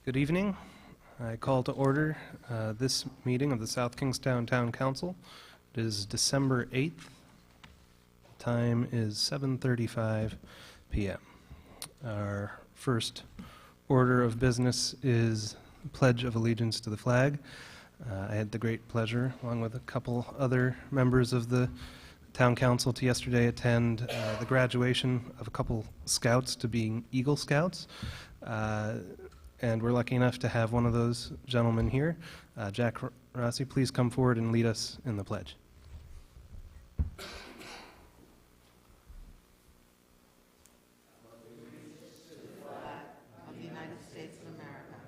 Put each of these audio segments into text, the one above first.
Good evening. I call to order this meeting of the South Kingstown Town Council. It is December 8th. Time is 7:35 p.m. Our first order of business is Pledge of Allegiance to the flag. I had the great pleasure, along with a couple other members of the Town Council, to yesterday attend the graduation of a couple scouts to being Eagle Scouts. And we're lucky enough to have one of those gentlemen here. Jack Rossi, please come forward and lead us in the pledge. Of the United States of America,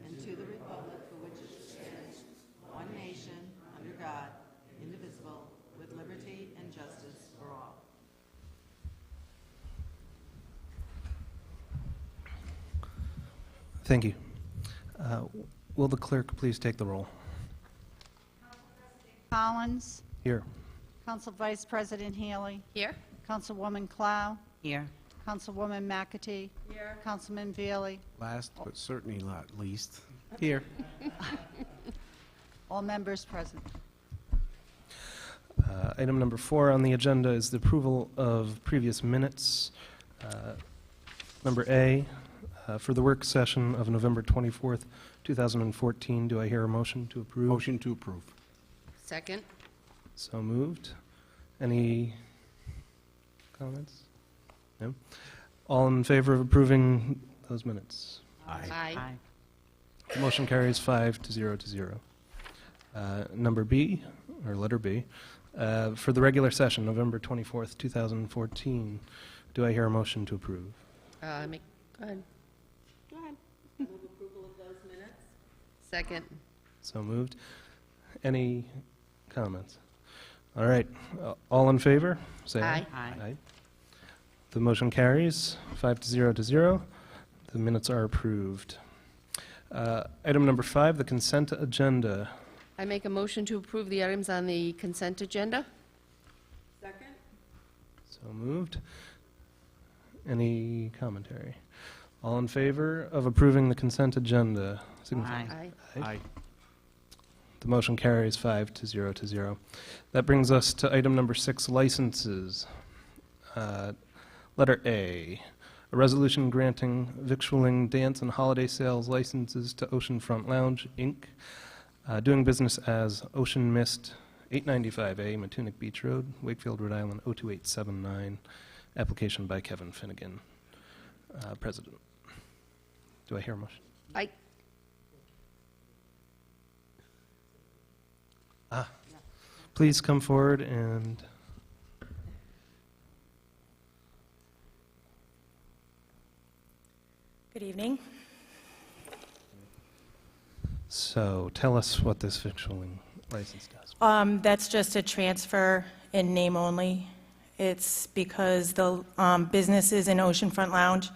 and to the republic for which it stands, one nation, under God, indivisible, with liberty and justice for all. Thank you. Will the clerk please take the roll? Collins. Here. Council Vice President Healy. Here. Councilwoman Clow. Here. Councilwoman McAtee. Here. Councilman Veely. Last but certainly not least. Here. All members present. Item number 4 on the agenda is the approval of previous minutes. Number A, for the work session of November 24th, 2014, do I hear a motion to approve? Motion to approve. Second. So moved. Any comments? No? All in favor of approving those minutes? Aye. The motion carries 5-0 to 0. Number B, or letter B, for the regular session, November 24th, 2014, do I hear a motion to approve? Go ahead. Go ahead. Move approval of those minutes. Second. So moved. Any comments? All right. All in favor? Say aye. Aye. The motion carries 5-0 to 0. The minutes are approved. Item number 5, the consent agenda. I make a motion to approve the items on the consent agenda. Second. So moved. Any commentary? All in favor of approving the consent agenda? Signify. Aye. Aye. The motion carries 5-0 to 0. That brings us to item number 6, licenses. Letter A, a resolution granting victualling, dance, and holiday sales licenses to Oceanfront Lounge, Inc., doing business as Ocean Mist, 895A, Matunic Beach Road, Wakefield, Rhode Island, 02879. Application by Kevin Finnegan, President. Do I hear a motion? Aye. Please come forward and... Good evening. So tell us what this victualling license does. That's just a transfer in name only. It's because the business is in Oceanfront Lounge.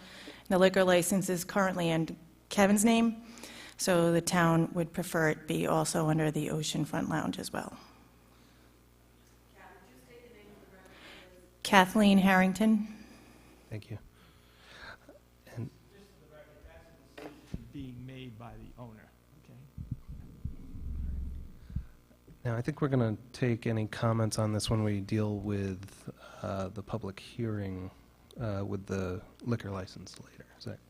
The liquor license is currently in Kevin's name, so the town would prefer it be also under the Oceanfront Lounge as well. Kathleen Harrington. Thank you. And being made by the owner, okay? now I think we're going to take any comments on this when we deal with the public hearing with the liquor license later. Is that?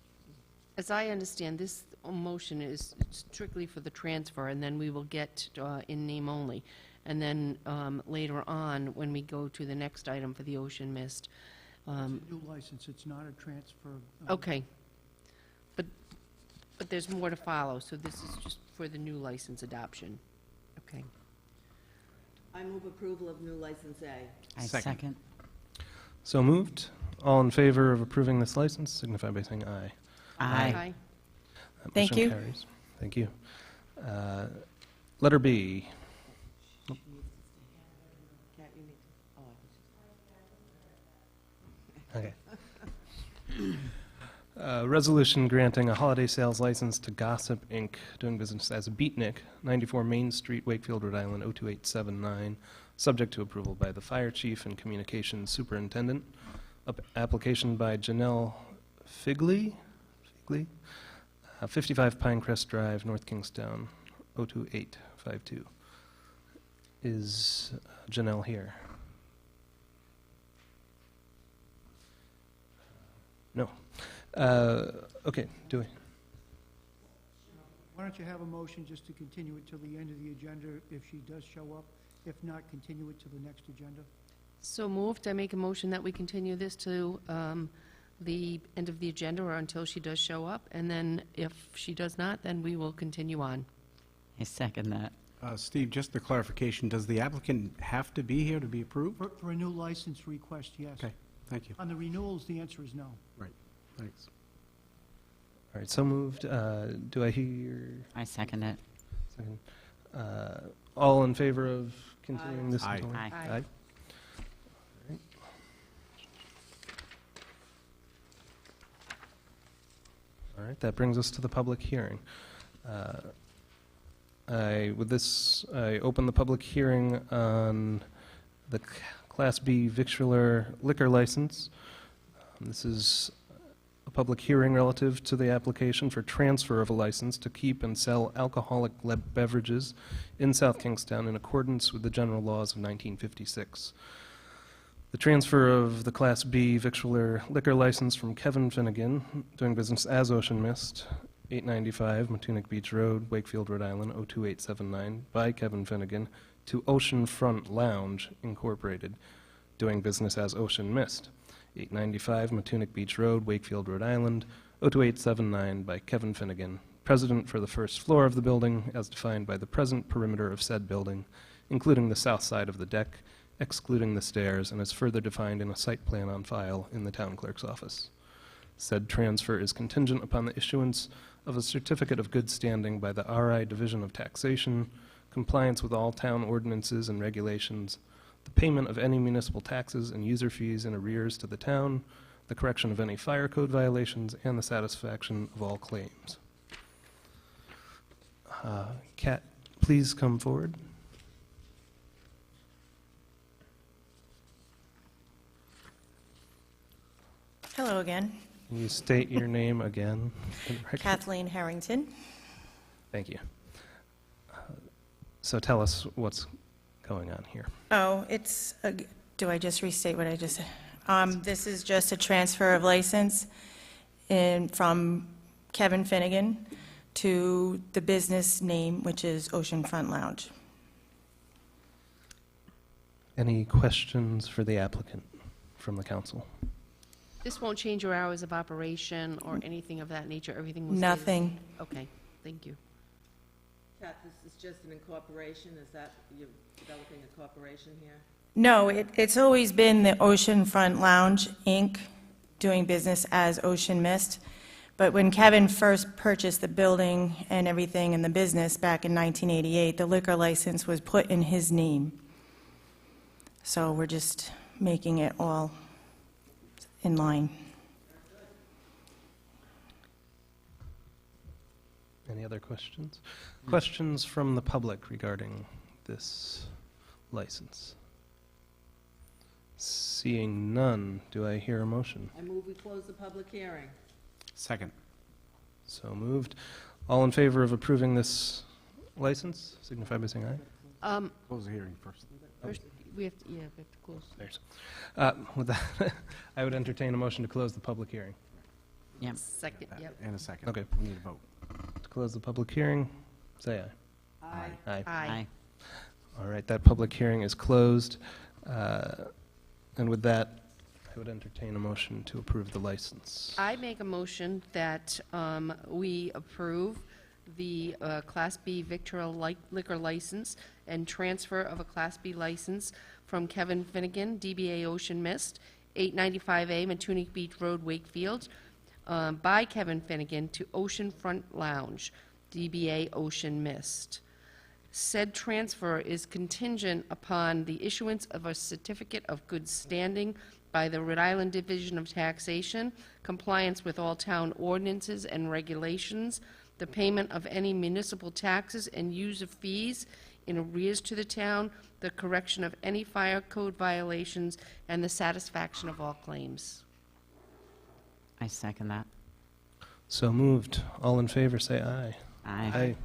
As I understand, this motion is strictly for the transfer, and then we will get in name only. And then later on, when we go to the next item for the Ocean Mist. It's a new license, it's not a transfer. Okay. But there's more to follow, so this is just for the new license adoption. Okay. I move approval of new license A. Second. So moved. All in favor of approving this license signify by saying aye. Aye. That Thank motion you. carries. Thank you. Letter B. Kat, you need to, Okay. Resolution granting a holiday sales license to Gossip Inc., doing business as Beatnik, 94 Main Street, Wakefield, Rhode Island, 02879, subject to approval by the Fire Chief and Communications Superintendent. Application by Janelle Figley, 55 Pinecrest Drive, North Kingstown, 02852. Is Janelle here? No. Okay, do we? Why don't you have a motion just to continue it till the end of the agenda if she does show up? If not, continue it to the next agenda? So moved. I make a motion that we continue this to the end of the agenda or until she does show up, and then if she does not, then we will continue on. I second that. Steve, just a clarification, does the applicant have to be here to be approved? For a new license request, yes. Okay, thank you. On the renewals, the answer is no. Thanks. All right, so moved. Do I hear? I second it. Second. All in favor of continuing this? Aye. until- Aye. Aye. All right. All right, that brings us to the public hearing. With this, I open the public hearing on the Class B victualler liquor license. This is a public hearing relative to the application for transfer of a license to keep and sell alcoholic beverages in South Kingstown in accordance with the general laws of 1956. The transfer of the Class B victualler liquor license from Kevin Finnegan, doing business as Ocean Mist, 895 Matunic Beach Road, Wakefield, Rhode Island, 02879, by Kevin Finnegan, to Oceanfront Lounge Incorporated, doing business as Ocean Mist, 895 Matunic Beach Road, Wakefield, Rhode Island, 02879, by Kevin Finnegan, president for the first floor of the building, as defined by the present perimeter of said building, including the south side of the deck, excluding the stairs, and as further defined in a site plan on file in the town clerk's office. Said transfer is contingent upon the issuance of a certificate of good standing by the RI Division of Taxation, compliance with all town ordinances and regulations, the payment of any municipal taxes and user fees in arrears to the town, the correction of any fire code violations, and the satisfaction of all claims. Kat, please come forward. Hello again. Can you state your name again? for the record? Kathleen Harrington. Thank you. So tell us what's going on here. Oh, do I just restate what I just said? This is just a transfer of license from Kevin Finnegan to the business name, which is Oceanfront Lounge. Any questions for the applicant from the council? This won't change your hours of operation or anything of that nature? Everything will stay the Nothing. same? Okay, thank you. Kat, this is just an incorporation, is that, you're developing a corporation here? No, it's always been the Oceanfront Lounge, Inc., doing business as Ocean Mist. But when Kevin first purchased the building and everything in the business back in 1988, the liquor license was put in his name. So we're just making it all in line. Any other questions? Questions from the public regarding this license? Seeing none, do I hear a motion? I move we close the public hearing. Second. So moved. All in favor of approving this license, signify by saying aye. Close the hearing first. First, we have to close. There's. With that, I would entertain a motion to close the public hearing. Yep. Second, yep. And a second. Okay. We need a vote. To close the public hearing, say aye. Aye. Aye. Aye. All right, that public hearing is closed. And with that, I would entertain a motion to approve the license. I make a motion that we approve the Class B victual liquor license and transfer of a Class B license from Kevin Finnegan, DBA Ocean Mist, 895A Matunic Beach Road, Wakefield, by Kevin Finnegan to Oceanfront Lounge, DBA Ocean Mist. Said transfer is contingent upon the issuance of a certificate of good standing by the Rhode Island Division of Taxation, compliance with all town ordinances and regulations, the payment of any municipal taxes and user fees in arrears to the town, the correction of any fire code violations, and the satisfaction of all claims. I second that. So moved. All in favor, say aye. Aye.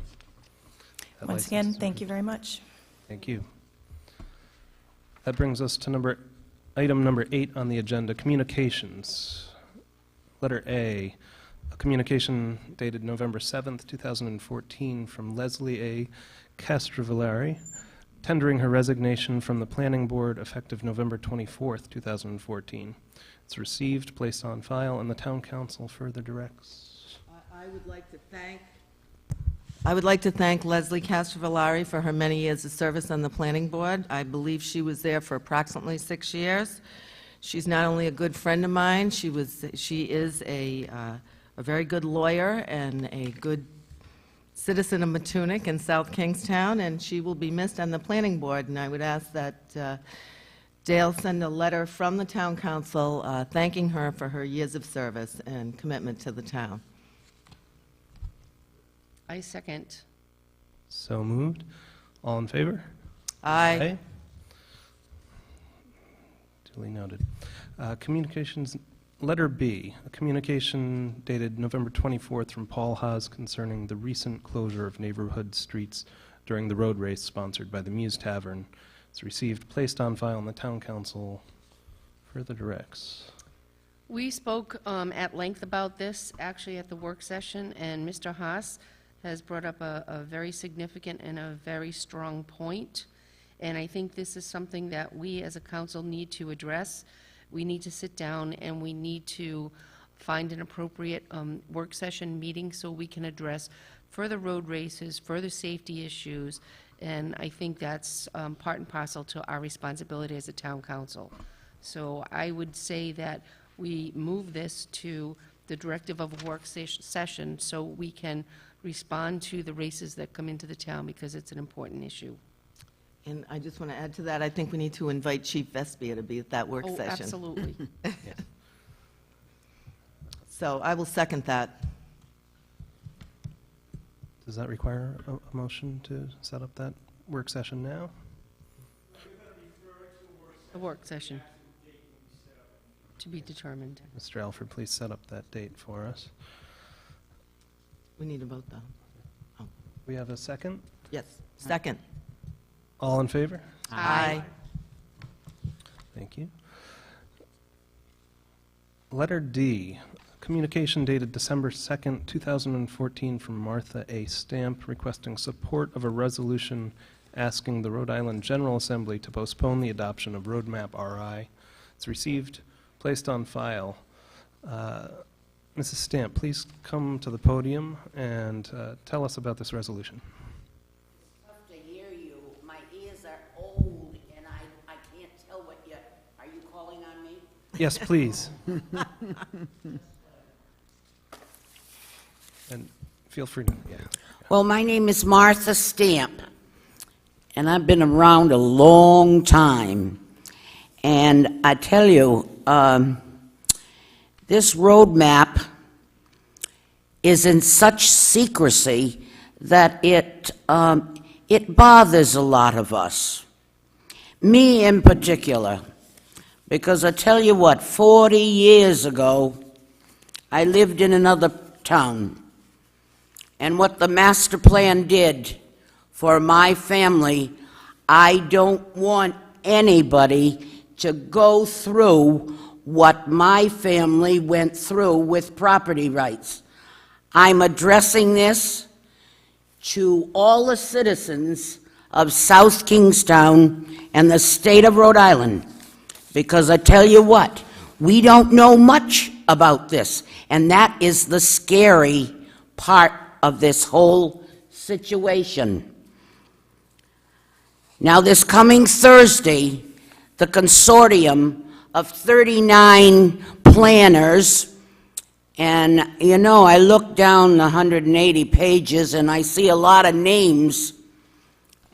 That Once license again, is thank you very much. Thank you. That brings us to item number 8 on the agenda, communications. Letter A, a communication dated November 7th, 2014, from Leslie A. Castrovillari, tendering her resignation from the Planning Board effective November 24th, 2014. It's received, placed on file, and the Town Council further directs. I would like to thank Leslie Castrovillari for her many years of service on the planning board. I believe she was there for approximately 6 years. She's not only a good friend of mine, she is a very good lawyer and a good citizen of Matunic and South Kingstown, and she will be missed on the planning board. And I would ask that Dale send a letter from the town council thanking her for her years of service and commitment to the town. I second. So moved. All in favor? Aye. Duly noted. Communications, letter B, a communication dated November 24th from Paul Haas concerning the recent closure of neighborhood streets during the road race sponsored by the Muse Tavern. It's received, placed on file, and the Town Council further directs. We spoke at length about this, actually, at the work session, and Mr. Haas has brought up a very significant and a very strong point. And I think this is something that we as a council need to address. We need to sit down and we need to find an appropriate work session meeting so we can address further road races, further safety issues, and I think that's part and parcel to our responsibility as a town council. So I would say that we move this to the directive of a work session so we can respond to the races that come into the town because it's an important issue. And I just want to add to that, I think we need to invite Chief Vespia to be at that work Oh, session. absolutely. So I will second that. Does that require a motion to set up that work session now? A work session to be determined. Mr. Alford, please set up that date for us. We need a vote, though. We have a second? Yes, second. All in favor? Aye. Thank you. Letter D, communication dated December 2nd, 2014 from Martha A. Stamp requesting support of a resolution asking the Rhode Island General Assembly to postpone the adoption of Roadmap RI. It's received, placed on file. Mrs. Stamp, please come to the podium and tell us about this resolution. Tough to hear you. My ears are old, and I can't tell what you... Are you calling on me? Yes, please. And feel free to, yeah. Well, my name is Martha Stamp, and I've been around a long time. And I tell you, this roadmap is in such secrecy that it bothers a lot of us. Me in particular. Because I tell you what, 40 years ago, I lived in another town. And what the master plan did for my family, I don't want anybody to go through what my family went through with property rights. I'm addressing this to all the citizens of South Kingstown and the state of Rhode Island, because I tell you what, we don't know much about this, and that is the scary part of this whole situation. Now, this coming Thursday, the consortium of 39 planners, and you know, I look down the 180 pages and I see a lot of names,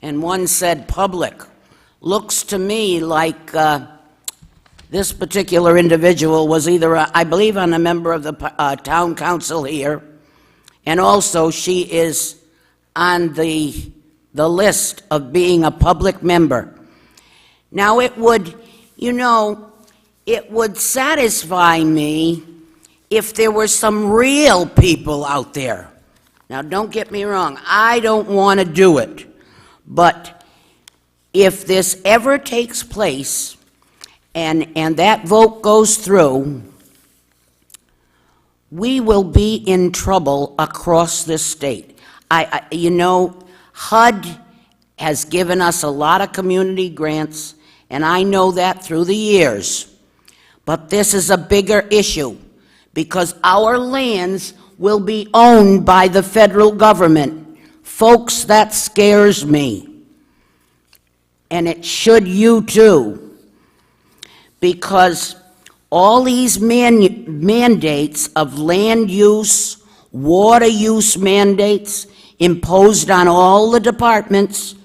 and one said public. Looks to me like this particular individual was either, I believe, a member of the town council here, and also she is on the list of being a public member. Now, it would, you know, it would satisfy me if there were some real people out there. Now, don't get me wrong, I don't want to do it, but if this ever takes place and that vote goes through, we will be in trouble across this state. You know, HUD has given us a lot of community grants, and I know that through the years. But this is a bigger issue, because our lands will be owned by the federal government. Folks, that scares me. And it should you too. Because all these mandates of land use, water use mandates imposed on all the departments,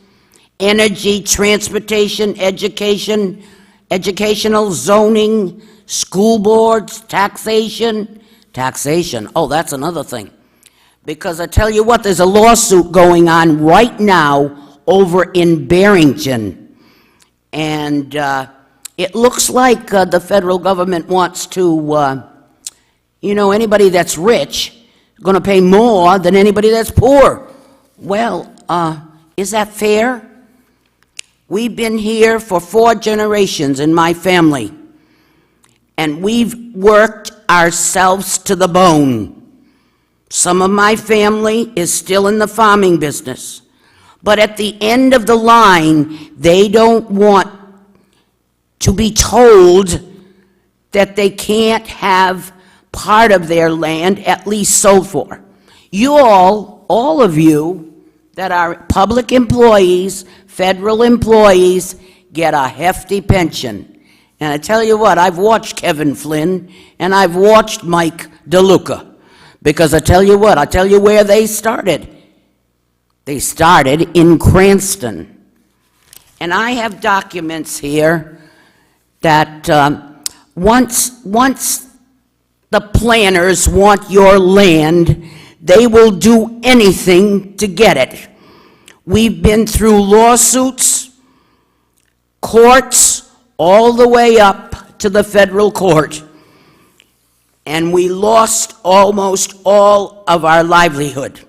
energy, transportation, education, educational, zoning, school boards, taxation, oh, that's another thing. Because I tell you what, there's a lawsuit going on right now over in Barrington. And it looks like the federal government wants to, you know, anybody that's rich is going to pay more than anybody that's poor. Well, is that fair? We've been here for 4 generations in my family, and we've worked ourselves to the bone. Some of my family is still in the farming business, but at the end of the line, they don't want to be told that they can't have part of their land at least sold for. You all of you that are public employees, federal employees, get a hefty pension. And I tell you what, I've watched Kevin Flynn and I've watched Mike DeLuca, because I tell you what, I tell you where they started. They started in Cranston. And I have documents here that once the planners want your land, they will do anything to get it. We've been through lawsuits, courts, all the way up to the federal court, and we lost almost all of our livelihood.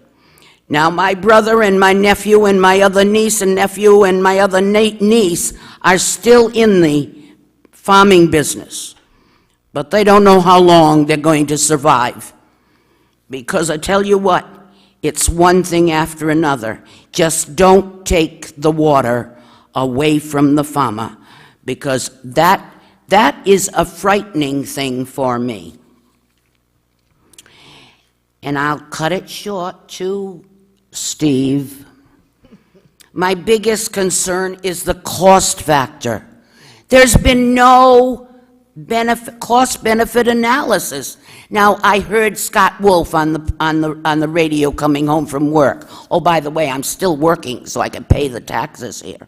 Now, my brother and my nephew and my other niece and nephew and my other niece are still in the farming business, but they don't know how long they're going to survive. Because I tell you what, it's one thing after another. Just don't take the water away from the farmer, because that is a frightening thing for me. And I'll cut it short too, Steve. My biggest concern is the cost factor. There's been no cost-benefit analysis. Now, I heard Scott Wolf on the radio coming home from work. Oh, by the way, I'm still working so I can pay the taxes here.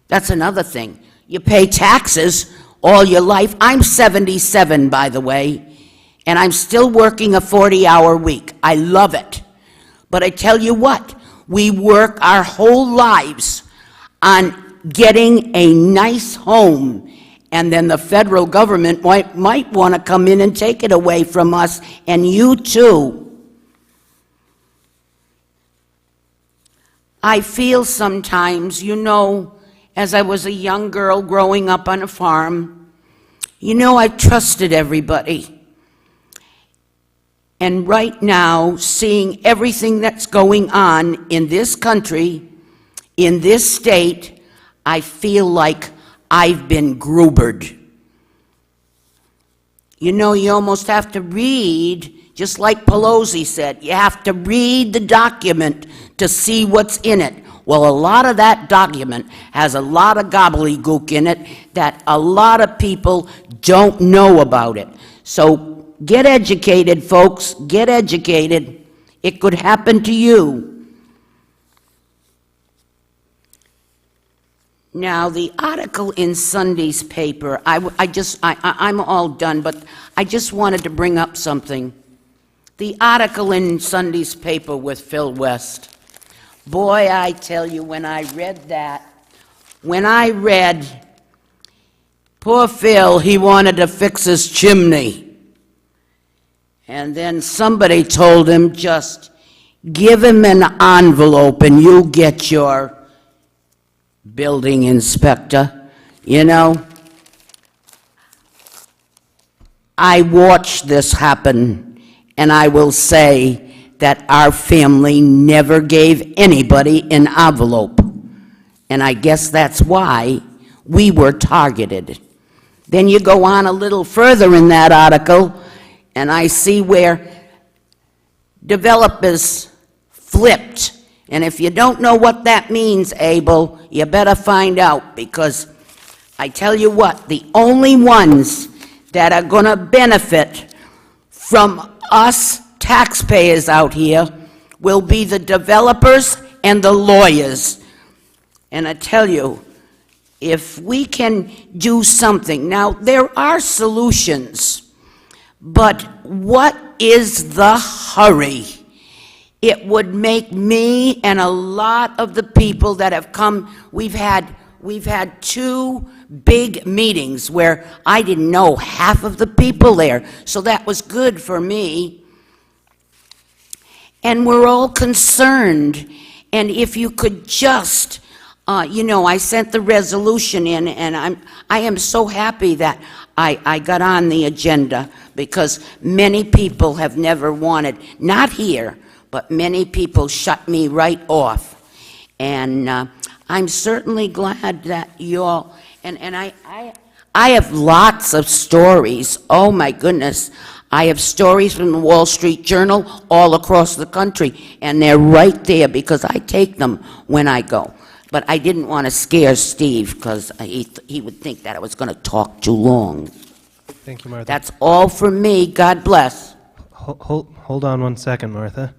That's another thing. You pay taxes all your life. I'm 77, by the way, and I'm still working a 40-hour week. I love it. But I tell you what, we work our whole lives on getting a nice home, and then the federal government might want to come in and take it away from us, and you too. I feel sometimes, you know, as I was a young girl growing up on a farm, you know, I trusted everybody. And right now, seeing everything that's going on in this country, in this state, I feel like I've been Grubered. You know, you almost have to read, just like Pelosi said, you have to read the document to see what's in it. Well, a lot of that document has a lot of gobbledygook in it that a lot of people don't know about it. So get educated, folks, get educated. It could happen to you. Now, the article in Sunday's paper, I'm all done, but I just wanted to bring up something. The article in Sunday's paper with Phil West. Boy, I tell you, when I read that, poor Phil, he wanted to fix his chimney. And then somebody told him, just give him an envelope and you'll get your building inspector. You know, I watched this happen, and I will say that our family never gave anybody an envelope. And I guess that's why we were targeted. Then you go on a little further in that article, and I see where developers flipped. And if you don't know what that means, Abel, you better find out, because I tell you what, the only ones that are going to benefit from us taxpayers out here will be the developers and the lawyers. And I tell you, if we can do something, now there are solutions, but what is the hurry? It would make me and a lot of the people that have come, we've had 2 big meetings where I didn't know half of the people there, so that was good for me. And we're all concerned, and if you could just, you know, I sent the resolution in, and I am so happy that I got on the agenda, because many people have never wanted, not here, but many people shut me right off. And I'm certainly glad that you all, and I have lots of stories. Oh my goodness. I have stories from the Wall Street Journal all across the country, and they're right there because I take them when I go. But I didn't want to scare Steve, because he would think that I was going to talk too long. Thank you, Martha. That's all from me. God bless. Hold on one second, Martha.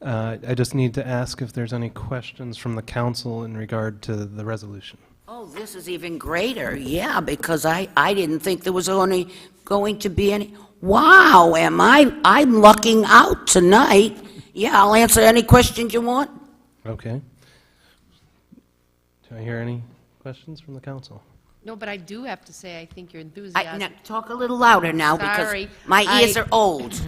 I just need to ask if there's any questions from the council in regard to the resolution. Oh, this is even greater. Yeah, because I didn't think there was only going to be any. Wow, I'm lucking out tonight. Yeah, I'll answer any questions you want. Okay. Do I hear any questions from the council? No, but I do have to say, I think your Now, enthusiasm, talk a little louder now, because Sorry, my ears are old.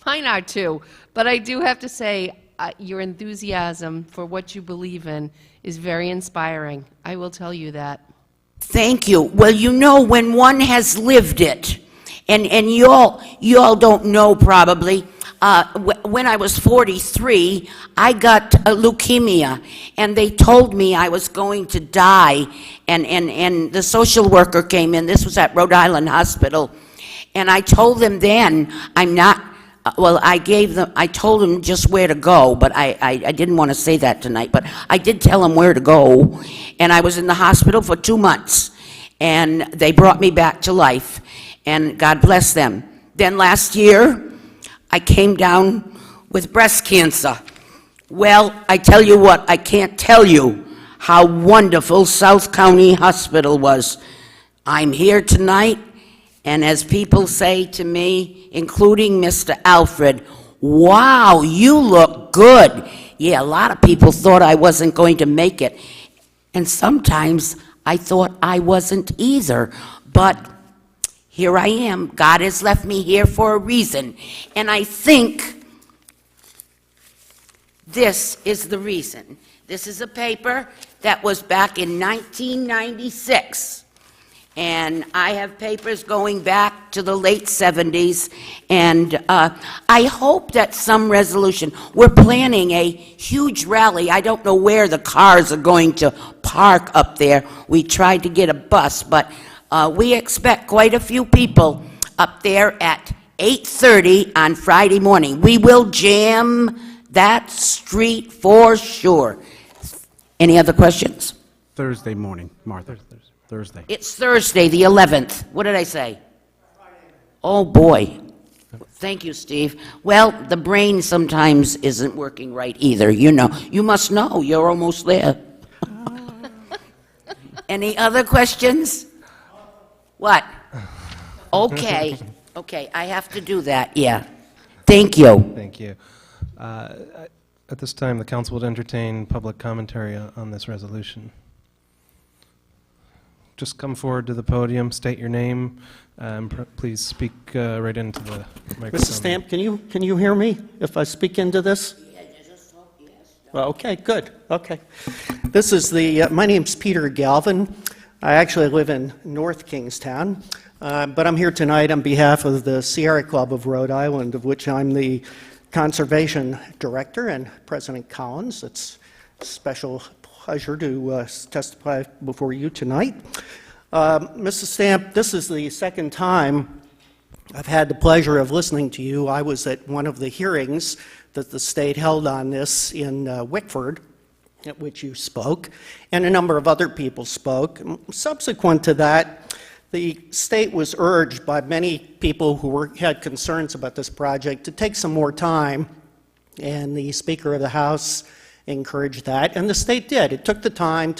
mine are too, but I do have to say, your enthusiasm for what you believe in is very inspiring. I will tell you that. Thank you. Well, you know, when one has lived it, and you all don't know probably, when I was 43, I got leukemia, and they told me I was going to die, and the social worker came in. This was at Rhode Island Hospital, and I told them then, I'm not, well, I told them just where to go, but I didn't want to say that tonight, but I did tell them where to go, and I was in the hospital for 2 months, and they brought me back to life, and God bless them. Then last year, I came down with breast cancer. Well, I tell you what, I can't tell you how wonderful South County Hospital was. I'm here tonight, and as people say to me, including Mr. Alfred, wow, you look good. Yeah, a lot of people thought I wasn't going to make it. And sometimes I thought I wasn't either. But here I am. God has left me here for a reason. And I think this is the reason. This is a paper that was back in 1996. And I have papers going back to the late 70s, and I hope that some resolution, we're planning a huge rally. I don't know where the cars are going to park up there. We tried to get a bus, but we expect quite a few people up there at 8:30 on Friday morning. We will jam that street for sure. Any other questions? Thursday morning, Martha. Thursday. It's Thursday, the 11th. What did I say? Oh, boy. Thank you, Steve. Well, the brain sometimes isn't working right either, you know. You must know. You're almost there. Any other questions? What? Okay. Okay, I have to do that, yeah. Thank you. Thank you. At this time, the council would entertain public commentary on this resolution. just come forward to the podium, state your name, and please speak right into the microphone. Mrs. Stamp, can you hear me if I speak into this? Well, okay, good. Okay. This is my name's Peter Galvin. I actually live in North Kingstown, but I'm here tonight on behalf of the Sierra Club of Rhode Island, of which I'm the Conservation Director, and President Collins. It's a special pleasure to testify before you tonight. Mrs. Stamp, this is the second time I've had the pleasure of listening to you. I was at one of the hearings that the state held on this in Wickford, at which you spoke, and a number of other people spoke. Subsequent to that, the state was urged by many people who had concerns about this project to take some more time, and the Speaker of the House encouraged that, and the state did. It took the time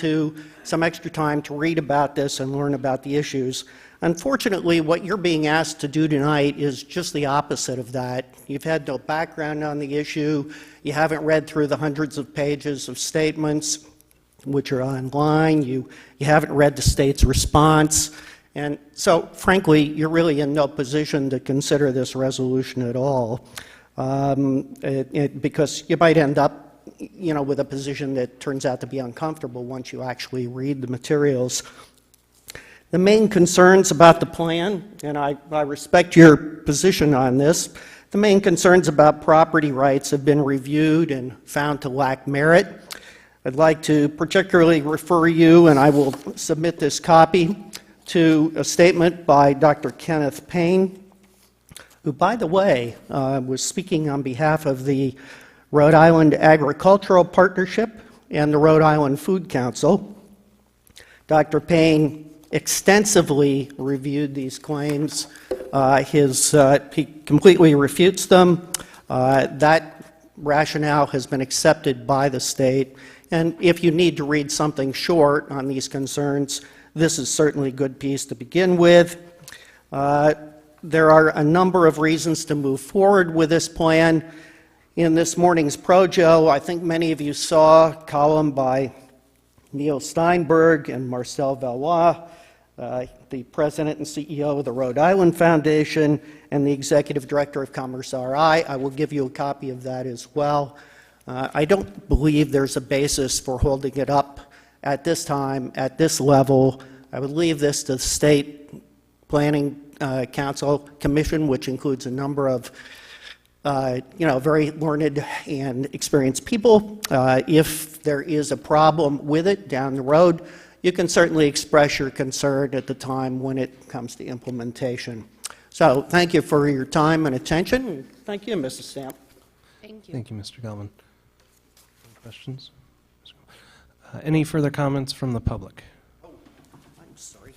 some extra time to read about this and learn about the issues. Unfortunately, what you're being asked to do tonight is just the opposite of that. You've had no background on the issue. You haven't read through the hundreds of pages of statements, which are online. You haven't read the state's response. And so, frankly, you're really in no position to consider this resolution at all, because you might end up with a position that turns out to be uncomfortable once you actually read the materials. The main concerns about the plan, and I respect your position on this, the main concerns about property rights have been reviewed and found to lack merit. I'd like to particularly refer you, and I will submit this copy, to a statement by Dr. Kenneth Payne, who, by the way, was speaking on behalf of the Rhode Island Agricultural Partnership and the Rhode Island Food Council. Dr. Payne extensively reviewed these claims. He completely refutes them. That rationale has been accepted by the state. And if you need to read something short on these concerns, this is certainly a good piece to begin with. There are a number of reasons to move forward with this plan. In this morning's Projo, I think many of you saw a column by Neil Steinberg and Marcel Valois, the president and CEO of the Rhode Island Foundation and the executive director of Commerce RI. I will give you a copy of that as well. I don't believe there's a basis for holding it up at this time, at this level. I would leave this to the State Planning Council Commission, which includes a number of very learned and experienced people. If there is a problem with it down the road, you can certainly express your concern at the time when it comes to implementation. So thank you for your time and attention. Thank you, Mrs. Stamp. Thank you. Thank you, Mr. Galvin. Any questions? Any further comments from the public? Oh, I'm sorry.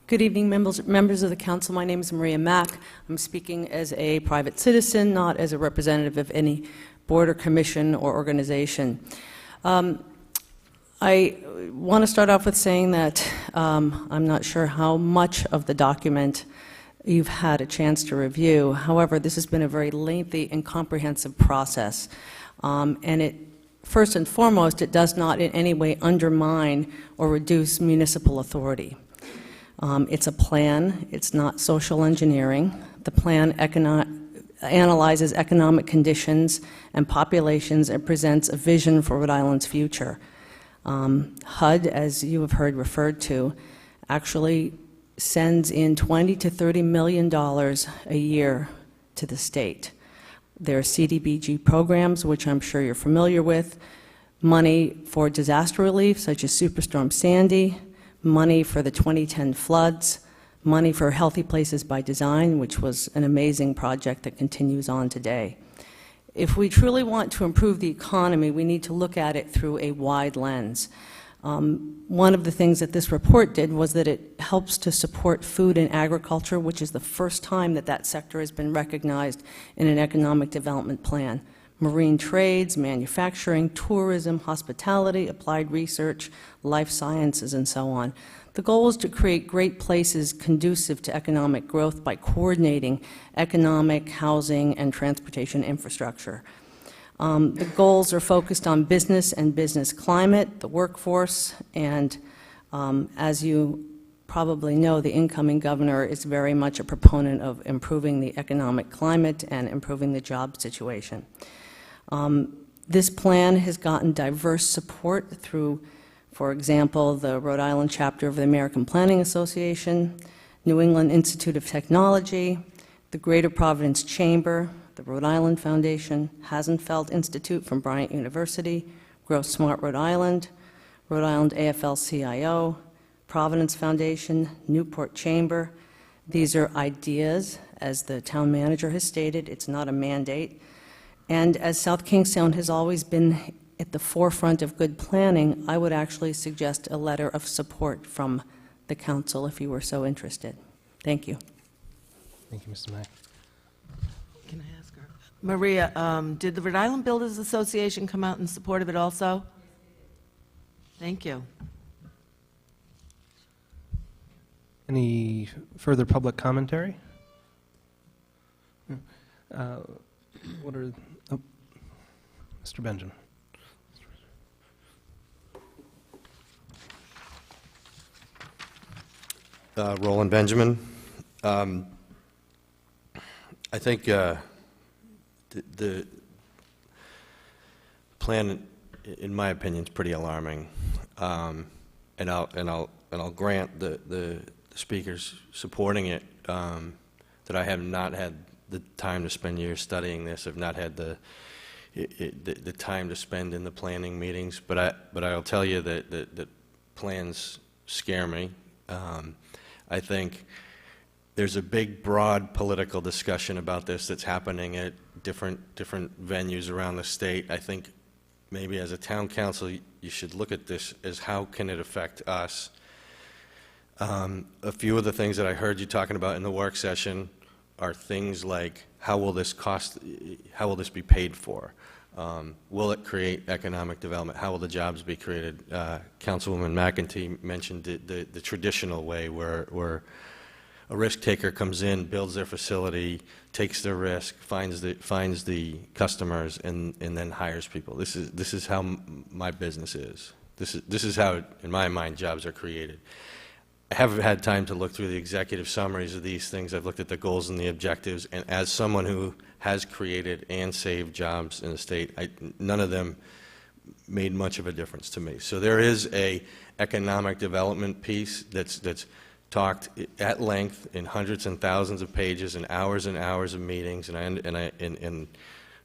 Good evening, members of the council. My name is Maria Mack. I'm speaking as a private citizen, not as a representative of any board or commission or organization. I want to start off with saying that I'm not sure how much of the document you've had a chance to review. However, this has been a very lengthy and comprehensive process. And first and foremost, it does not in any way undermine or reduce municipal authority. It's a plan. It's not social engineering. The plan analyzes economic conditions and populations and presents a vision for Rhode Island's future. HUD, as you have heard referred to, actually sends in $20 to $30 million a year to the state. There are CDBG programs, which I'm sure you're familiar with, money for disaster relief, such as Superstorm Sandy, money for the 2010 floods, money for Healthy Places by Design, which was an amazing project that continues on today. If we truly want to improve the economy, we need to look at it through a wide lens. One of the things that this report did was that it helps to support food and agriculture, which is the first time that that sector has been recognized in an economic development plan. marine trades, manufacturing, tourism, hospitality, applied research, life sciences, and so on. The goal is to create great places conducive to economic growth by coordinating economic, housing, and transportation infrastructure. The goals are focused on business and business climate, the workforce, and as you probably know, the incoming governor is very much a proponent of improving the economic climate and improving the job situation. This plan has gotten diverse support through, for example, the Rhode Island chapter of the American Planning Association, New England Institute of Technology, the Greater Providence Chamber, the Rhode Island Foundation, Hasenfeld Institute from Bryant University, Grow Smart Rhode Island AFL-CIO, Providence Foundation, Newport Chamber. These are ideas, as the town manager has stated. It's not a mandate. And as South Kingstown has always been at the forefront of good planning, I would actually suggest a letter of support from the council if you were so interested. Thank you. Thank you, Mr. Mack. Can I ask her? Maria, did the Rhode Island Builders Association come out in support of it also? Thank you. Any further public commentary? What are, oh, Mr. Benjamin. Roland Benjamin. I think the plan, in my opinion, is pretty alarming, and I'll grant the speakers supporting it that I have not had the time to spend years studying this. I've not had the time to spend in the planning meetings, but I'll tell you that plans scare me. I think there's a big, broad political discussion about this that's happening at different venues around the state. I think maybe as a town council, you should look at this as how can it affect us. A few of the things that I heard you talking about in the work session are things like how will this cost, how will this be paid for? Will it create economic development? How will the jobs be created? Councilwoman McEntee mentioned the traditional way where a risk taker comes in, builds their facility, takes the risk, finds the customers, and then hires people. This is how my business is. This is how, in my mind, jobs are created. I haven't had time to look through the executive summaries of these things. I've looked at the goals and the objectives, and as someone who has created and saved jobs in the state, none of them made much of a difference to me. So there is a economic development piece that's talked at length in hundreds and thousands of pages and hours of meetings, and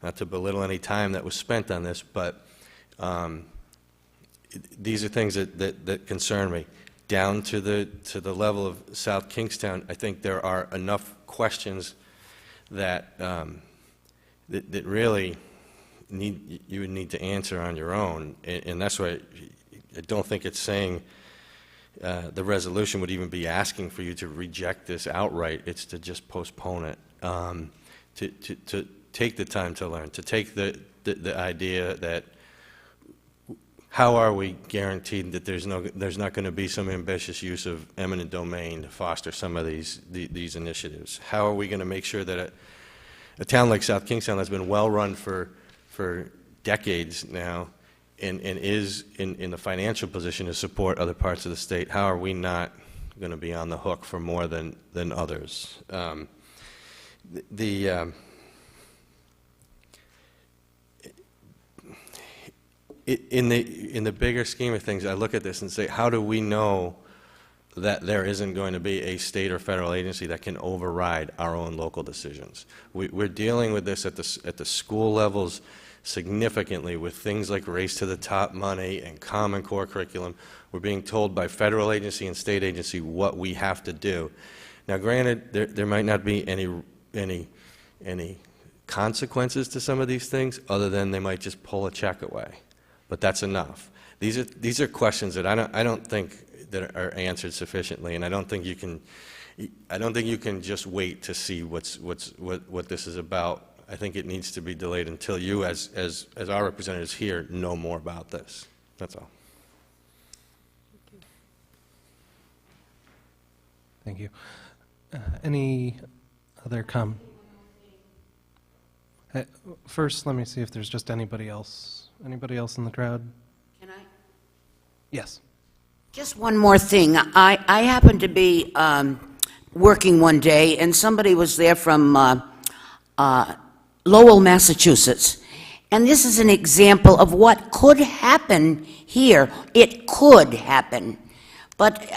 not to belittle any time that was spent on this, but these are things that concern me. Down to the level of South Kingstown, I think there are enough questions that that really you would need to answer on your own, and that's why I don't think it's saying the resolution would even be asking for you to reject this outright. It's to just postpone it, to take the time to learn, to take the idea that how are we guaranteed that there's not going to be some ambitious use of eminent domain to foster some of these initiatives? How are we going to make sure that a town like South Kingstown that's been well run for decades now and is in the financial position to support other parts of the state, how are we not going to be on the hook for more than others? In the bigger scheme of things, I look at this and say, how do we know that there isn't going to be a state or federal agency that can override our own local decisions? We're dealing with this at the school levels significantly with things like Race to the Top money and Common Core curriculum. We're being told by federal agency and state agency what we have to do. Now, granted, there might not be any consequences to some of these things other than they might just pull a check away. But that's enough. These are questions that I don't think that are answered sufficiently, and I don't think you can just wait to see what this is about I think it needs to be delayed until you, as our representatives here, know more about this. That's all. Thank you. Any other comment? First, let me see if there's just anybody else. Anybody else in the crowd? Can I? Yes. Just one more thing. I happened to be working one day, and somebody was there from Lowell, Massachusetts. And this is an example of what could happen here. It could happen. But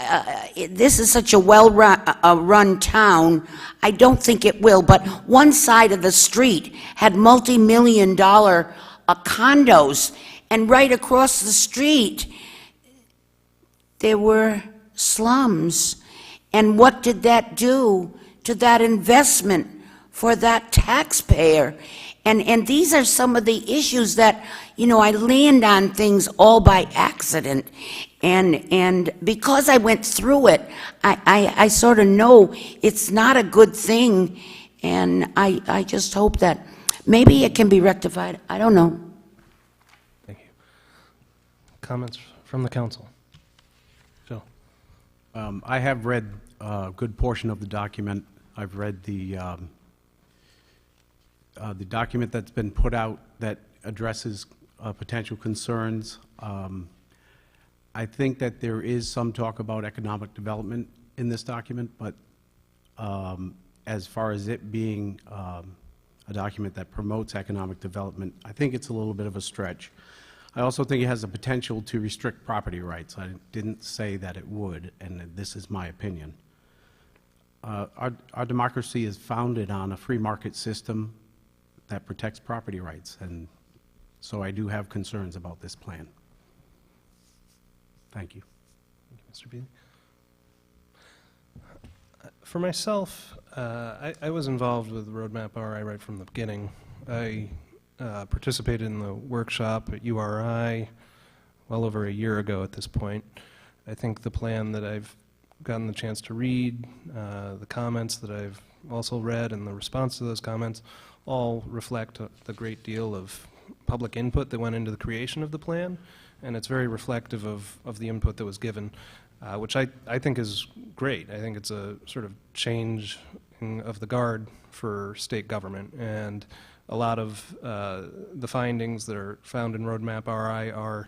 this is such a well-run town, I don't think it will. But one side of the street had multi-million-dollar condos, and right across the street, there were slums. And what did that do to that investment for that taxpayer? And these are some of the issues that, you know, I land on things all by accident. And because I went through it, I sort of know it's not a good thing. And I just hope that maybe it can be rectified. I don't know. Thank you. Comments from the council? Phil? I have read a good portion of the document. I've read the document that's been put out that addresses potential concerns. I think that there is some talk about economic development in this document, but as far as it being a document that promotes economic development, I think it's a little bit of a stretch. I also think it has the potential to restrict property rights. I didn't say that it would, and this is my opinion. Our democracy is founded on a free market system that protects property rights, and so I do have concerns about this plan. Thank you. Thank you, Mr. Beatty. For myself, I was involved with Roadmap RI right from the beginning. I participated in the workshop at URI well over a year ago at this point. I think the plan that I've gotten the chance to read, the comments that I've also read, and the response to those comments all reflect the great deal of public input that went into the creation of the plan, and it's very reflective of the input that was given, which I think is great. I think it's a sort of change of the guard for state government, and a lot of the findings that are found in Roadmap RI are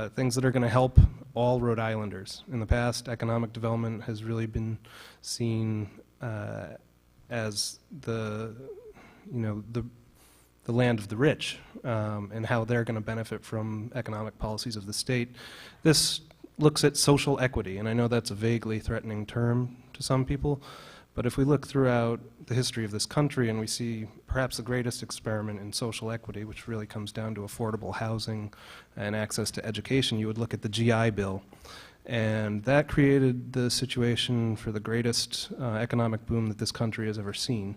things that are going to help all Rhode Islanders. In the past, economic development has really been seen as the land of the rich, and how they're going to benefit from economic policies of the state. This looks at social equity, and I know that's a vaguely threatening term to some people, but if we look throughout the history of this country and we see perhaps the greatest experiment in social equity, which really comes down to affordable housing and access to education, you would look at the GI Bill. And that created the situation for the greatest economic boom that this country has ever seen.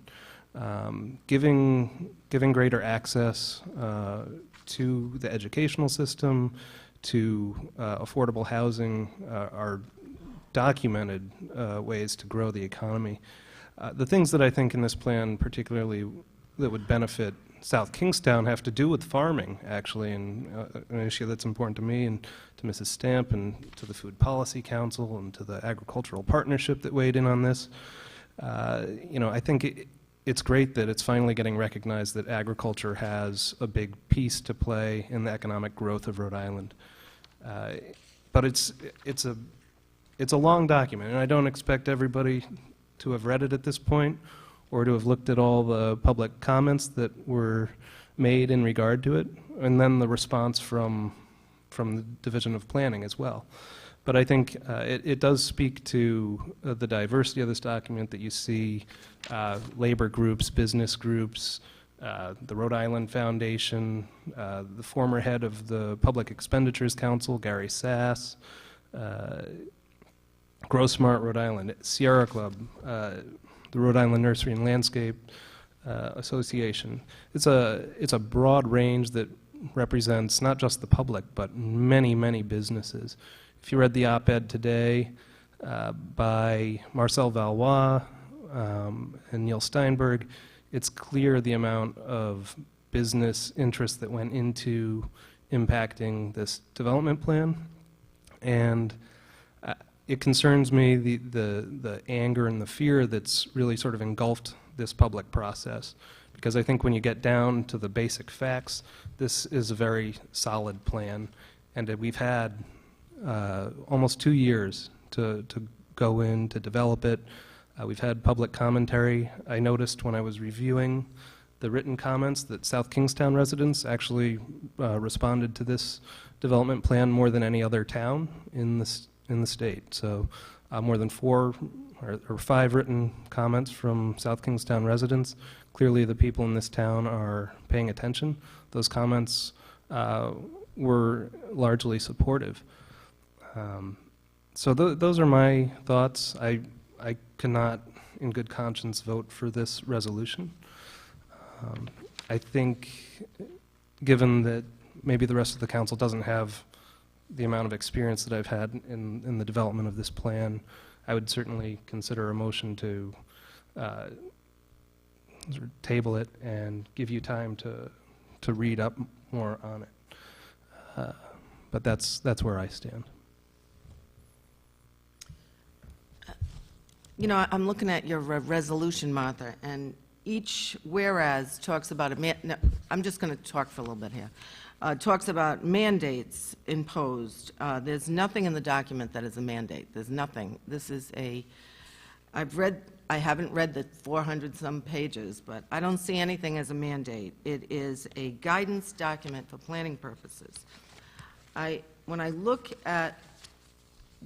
Giving greater access to the educational system, to affordable housing are documented ways to grow the economy. The things that I think in this plan particularly that would benefit South Kingstown have to do with farming, actually, and an issue that's important to me and to Mrs. Stamp and to the Food Policy Council and to the Agricultural Partnership that weighed in on this. I think it's great that it's finally getting recognized that agriculture has a big piece to play in the economic growth of Rhode Island. But it's a long document, and I don't expect everybody to have read it at this point or to have looked at all the public comments that were made in regard to it, and then the response from the Division of Planning as well. But I think it does speak to the diversity of this document, that you see labor groups, business groups, the Rhode Island Foundation, the former head of the Public Expenditures Council, Gary Sass, Grow Smart Rhode Island, Sierra Club, the Rhode Island Nursery and Landscape Association. It's a broad range that represents not just the public, but many, many businesses. If you read the op-ed today by Marcel Valois and Neil Steinberg, it's clear the amount of business interest that went into impacting this development plan. And it concerns me, the anger and the fear that's really sort of engulfed this public process. Because I think when you get down to the basic facts, this is a very solid plan. And we've had almost 2 years to go in, to develop it. We've had public commentary. I noticed when I was reviewing the written comments that South Kingstown residents actually responded to this development plan more than any other town in the state. So more than 4 or 5 written comments from South Kingstown residents. Clearly the people in this town are paying attention. Those comments were largely supportive. So those are my thoughts. I cannot, in good conscience, vote for this resolution. I think, given that maybe the rest of the council doesn't have the amount of experience that I've had in the development of this plan, I would certainly consider a motion to sort of table it and give you time to read up more on it. But that's where I stand. You know, I'm looking at your resolution, Martha, and each whereas talks about no, I'm just going to talk for a little bit here. Talks about mandates imposed. There's nothing in the document that is a mandate. There's nothing. This is I haven't read the 400-some pages, but I don't see anything as a mandate. It is a guidance document for planning purposes. When I look at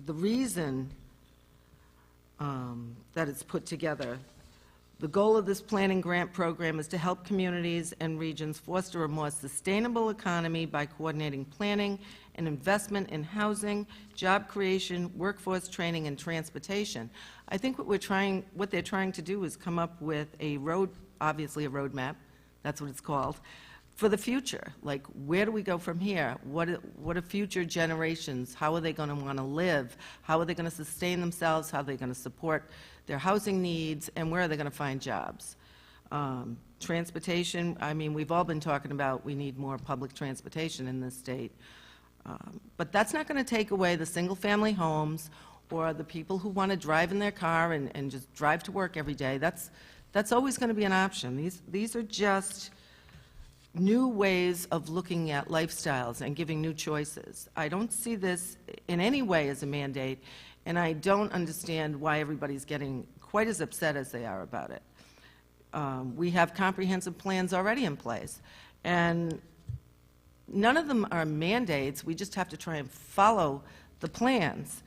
the reason that it's put together, the goal of this planning grant program is to help communities and regions foster a more sustainable economy by coordinating planning and investment in housing, job creation, workforce training, and transportation. I think what they're trying to do is come up with obviously a roadmap, that's what it's called, for the future. Like, where do we go from here? What are future generations? How are they going to want to live? How are they going to sustain themselves? How are they going to support their housing needs? And where are they going to find jobs? Transportation, I mean, we've all been talking about we need more public transportation in this state. But that's not going to take away the single-family homes or the people who want to drive in their car and just drive to work every day. That's always going to be an option. These are just new ways of looking at lifestyles and giving new choices. I don't see this in any way as a mandate, and I don't understand why everybody's getting quite as upset as they are about it. We have comprehensive plans already in place, and none of them are mandates. We just have to try and follow the plans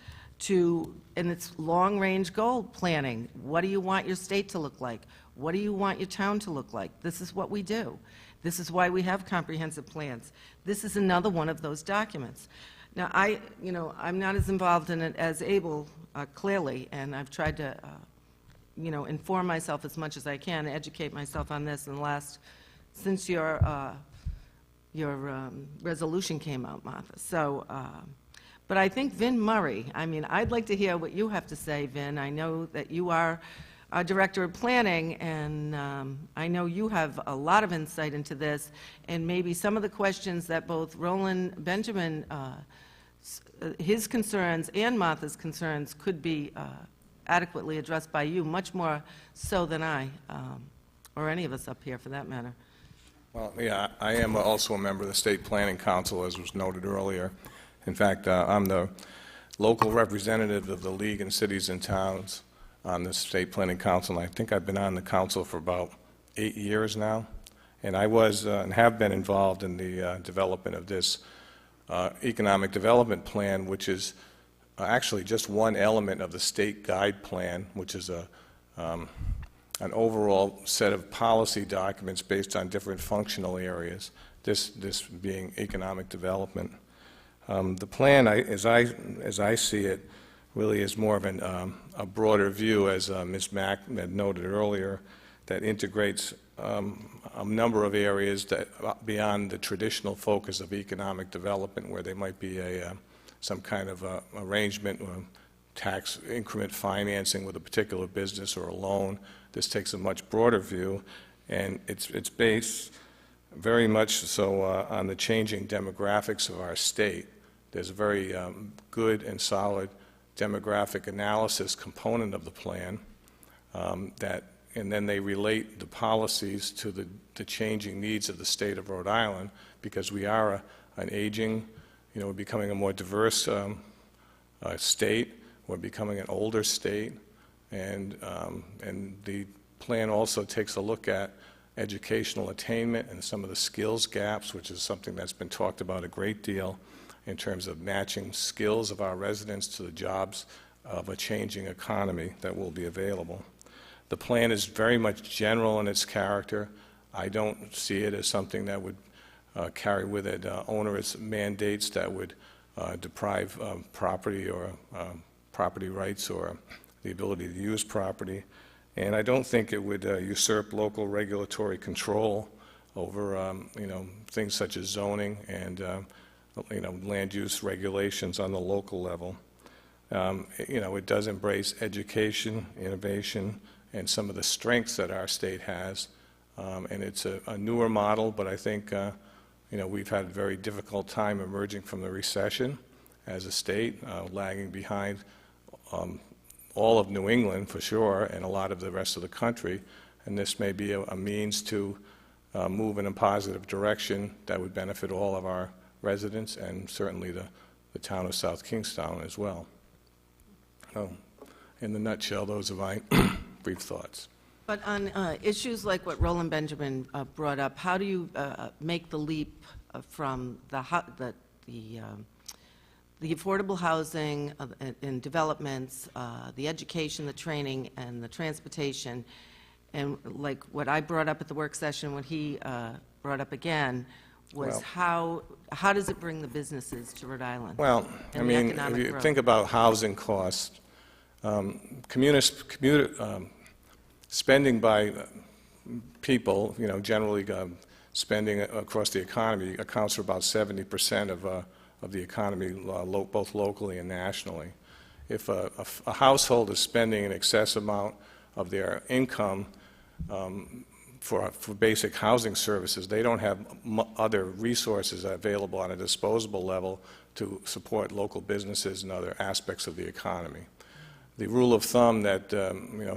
and it's long-range goal planning. What do you want your state to look like? What do you want your town to look like? This is what we do. This is why we have comprehensive plans. This is another one of those documents. Now, I'm not as involved in it as Abel, clearly, and I've tried to, inform myself as much as I can, educate myself on this since your resolution came out, Martha. So, but I think Vin Murray, I'd like to hear what you have to say, Vin. I know that you are our Director of Planning, and I know you have a lot of insight into this, and maybe some of the questions that both Roland Benjamin, his concerns, and Martha's concerns could be adequately addressed by you, much more so than I, or any of us up here for that matter. Well, yeah, I am also a member of the State Planning Council, as was noted earlier. In fact, I'm the local representative of the League in Cities and Towns on the State Planning Council, and I think I've been on the council for about 8 years now. And I was and have been involved in the development of this economic development plan, which is actually just one element of the state guide plan, which is an overall set of policy documents based on different functional areas, this being economic development. The plan, as I see it, really is more of a broader view, as Ms. Mack had noted earlier, that integrates a number of areas that beyond the traditional focus of economic development, where there might be some kind of arrangement, tax increment financing with a particular business or a loan. This takes a much broader view, And it's based very much so on the changing demographics of our state. There's a very good and solid demographic analysis component of the plan and then they relate the policies to the changing needs of the state of Rhode Island, because we are an aging, we're becoming a more diverse state. We're becoming an older state, and the plan also takes a look at educational attainment and some of the skills gaps, which is something that's been talked about a great deal in terms of matching skills of our residents to the jobs of a changing economy that will be available. The plan is very much general in its character. I don't see it as something that would carry with it onerous mandates that would deprive property or property rights or the ability to use property. And I don't think it would usurp local regulatory control over, things such as zoning and, land use regulations on the local level. It does embrace education, innovation, and some of the strengths that our state has. And it's a newer model, but I think, we've had a very difficult time emerging from the recession as a state, lagging behind all of New England for sure, and a lot of the rest of the country. And this may be a means to move in a positive direction that would benefit all of our residents and certainly the town of South Kingstown as well. So, in the nutshell, those are my brief thoughts. But on issues like what Roland Benjamin brought up, how do you make the leap from the affordable housing and developments, the education, the training, and the transportation, and like what I brought up at the work session, what he brought up again, was how does it bring the businesses to Rhode Island? Well, I mean, if you think about housing costs, spending by people, generally spending across the economy accounts for about 70% of the economy, both locally and nationally. If a household is spending an excess amount of their income for basic housing services, they don't have other resources available on a disposable level to support local businesses and other aspects of the economy. The rule of thumb that,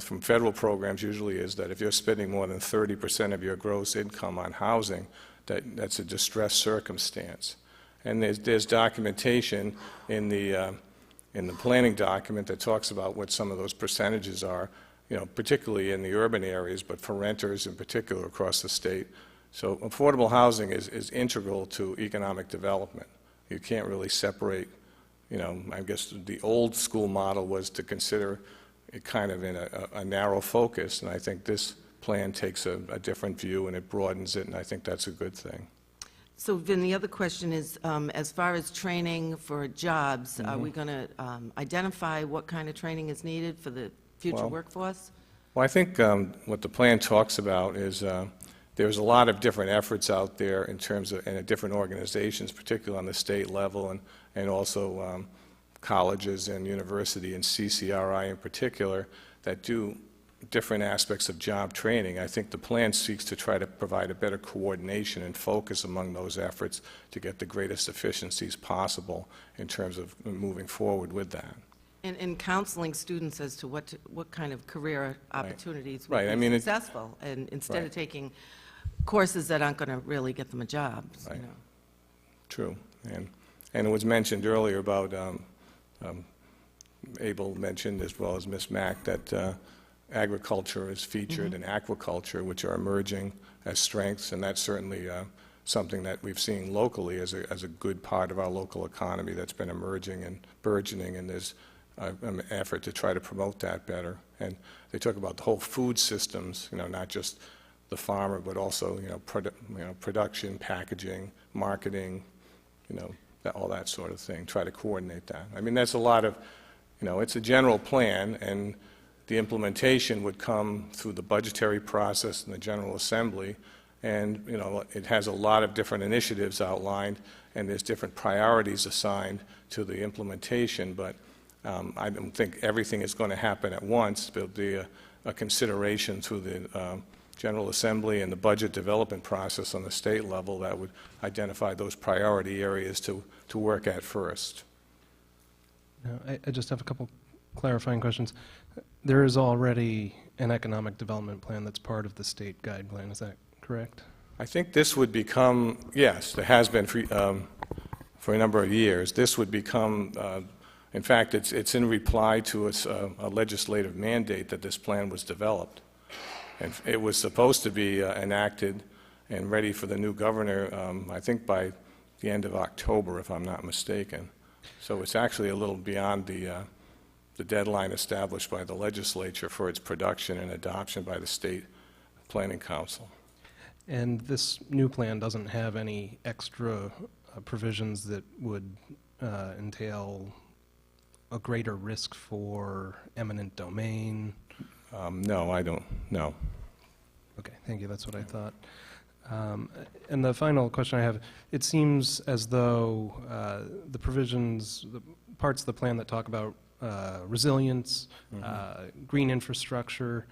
from federal programs usually is that if you're spending more than 30% of your gross income on housing, that's a distressed circumstance. And there's documentation in the planning document that talks about what some of those percentages are, particularly in the urban areas, but for renters in particular across the state. So affordable housing is integral to economic development. You can't really separate. I guess the old school model was to consider it kind of in a narrow focus, and I think this plan takes a different view and it broadens it, and I think that's a good thing. So, Vin, the other question is, as far as training for jobs, are we going to identify what kind of training is needed for the future workforce? Well, I think what the plan talks about is there's a lot of different efforts out there in terms of and different organizations, particularly on the state level, and also colleges and university and CCRI in particular, that do different aspects of job training. I think the plan seeks to try to provide a better coordination and focus among those efforts to get the greatest efficiencies possible in terms of moving forward with that. And counseling students as to what kind of career opportunities would Right. be successful, and instead of taking courses that aren't going to really get them a job. Right. True. And it was mentioned earlier about, Abel mentioned as well as Ms. Mack, that agriculture is featured and aquaculture, which are emerging as strengths, and that's certainly something that we've seen locally as a good part of our local economy that's been emerging and burgeoning, and there's an effort to try to promote that better. And they talk about the whole food systems, not just the farmer, but also production, packaging, marketing, all that sort of thing. Try to coordinate that. I mean, that's a lot of, it's a general plan, and the implementation would come through the budgetary process in the General Assembly, and it has a lot of different initiatives outlined, and there's different priorities assigned to the implementation, but I don't think everything is going to happen at once. There'll be a consideration through General Assembly and the budget development process on the state level that would identify those priority areas to work at first. Now, I just have a couple clarifying questions. There is already an economic development plan that's part of the state guideline, is that correct? I think this would become, yes, there has been for a number of years. This would become, in fact, it's in reply to a legislative mandate that this plan was developed. And it was supposed to be enacted and ready for the new governor, I think by the end of October, if I'm not mistaken. So it's actually a little beyond the deadline established by the legislature for its production and adoption by the State Planning Council. And this new plan doesn't have any extra provisions that would entail a greater risk for eminent domain? No, I don't, no. Okay, thank you, that's what I thought. And the final question I have, it seems as though the provisions, the parts of the plan that talk about resilience, green infrastructure,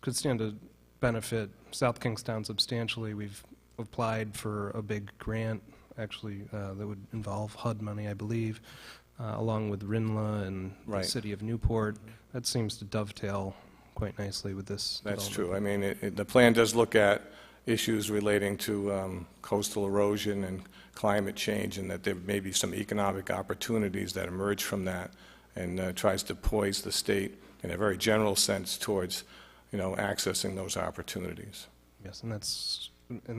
could stand to benefit South Kingstown substantially. We've applied for a big grant, actually, that would involve HUD money, I believe, along with RINLA and the city of Newport. That seems to dovetail quite nicely with this That's development. true. I mean, the plan does look at issues relating to coastal erosion and climate change, and that there may be some economic opportunities that emerge from that, and tries to poise the state in a very general sense towards, accessing those opportunities. Yes, and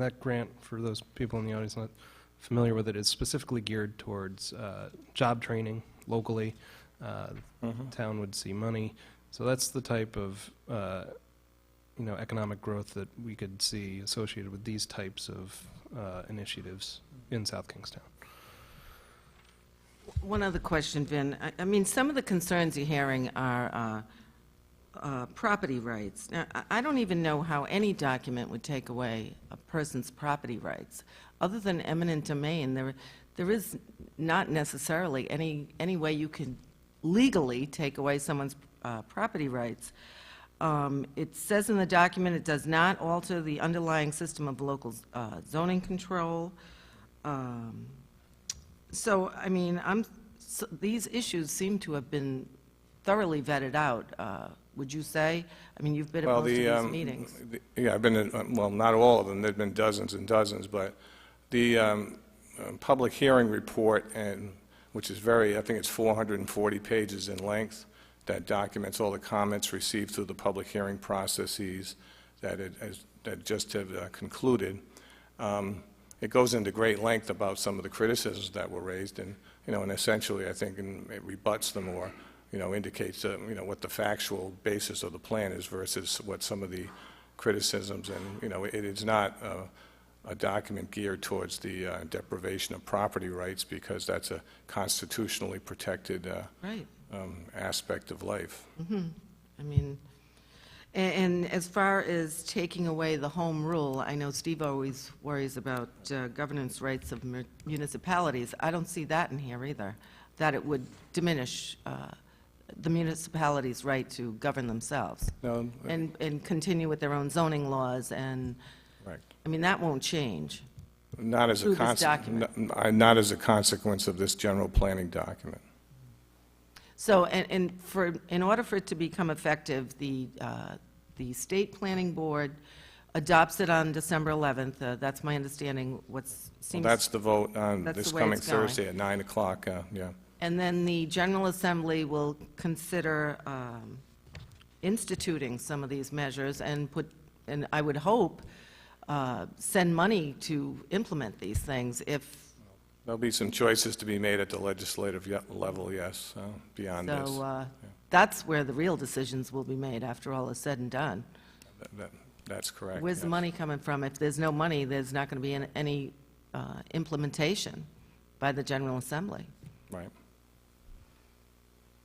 that grant, for those people in the audience not familiar with it, is specifically geared towards job training locally. Town would see money. So that's the type of economic growth that we could see associated with these types of initiatives in South Kingstown. One other question, Vin. I mean, some of the concerns you're hearing are property rights. Now, I don't even know how any document would take away a person's property rights. Other than eminent domain, there is not necessarily any way you can legally take away someone's property rights. It says in the document it does not alter the underlying system of local zoning control. So, I mean, these issues seem to have been thoroughly vetted out, would you say? I mean, you've been at most of these meetings. Yeah, I've been in, well, not all of them. There have been dozens and dozens, but the public hearing report, which is I think it's 440 pages in length, that documents all the comments received through the public hearing processes that just have concluded. It goes into great length about some of the criticisms that were raised, and and essentially, I think, it rebuts them or indicates what the factual basis of the plan is versus what some of the criticisms, and it is not a document geared towards the deprivation of property rights, because that's a constitutionally protected aspect of life. I mean, and as far as taking away the home rule, I know Steve always worries about governance rights of municipalities. I don't see that in here either, that it would diminish the municipalities' right to govern themselves and continue with their own zoning laws, and I mean, that won't change. Not as not as a consequence of this general planning document. So, in order for it to become effective, the State Planning Board adopts it on December 11th. That's my understanding. That's the vote on that's this the way coming it's going. Thursday at 9 o'clock, yeah. And then the General Assembly will consider instituting some of these measures and I would hope, send money to implement these things if... There'll be some choices to be made at the legislative level, yes, beyond this. So that's where the real decisions will be made after all is said and done. That's correct. Where's the money coming from? If there's no money, there's not going to be any implementation by the General Assembly. Right.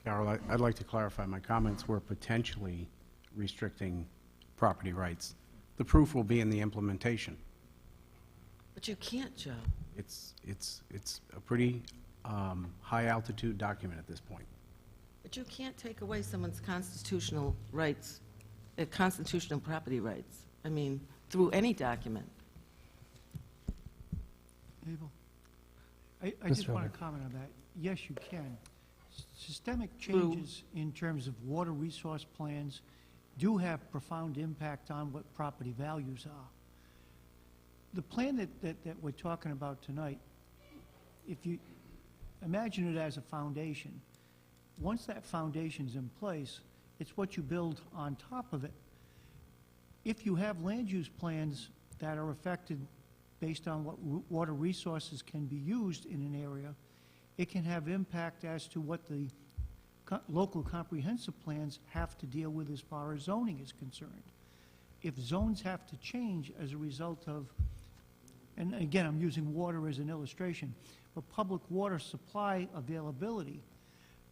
Carol, I'd like to clarify, my comments were potentially restricting property rights. The proof will be in the implementation. But you can't, Joe. It's a pretty high-altitude document at this point. But you can't take away someone's constitutional rights at constitutional property rights? I mean, through any document? Abel? I just Mr. want Elder. to comment on that. Yes, you can. Systemic Through- changes in terms of water resource plans do have profound impact on what property values are. The plan that we're talking about tonight, if you imagine it as a foundation, once that foundation's in place, it's what you build on top of it. If you have land use plans that are affected based on what water resources can be used in an area, it can have impact as to what the local comprehensive plans have to deal with as far as zoning is concerned. If zones have to change as a result of, and again, I'm using water as an illustration, but public water supply availability,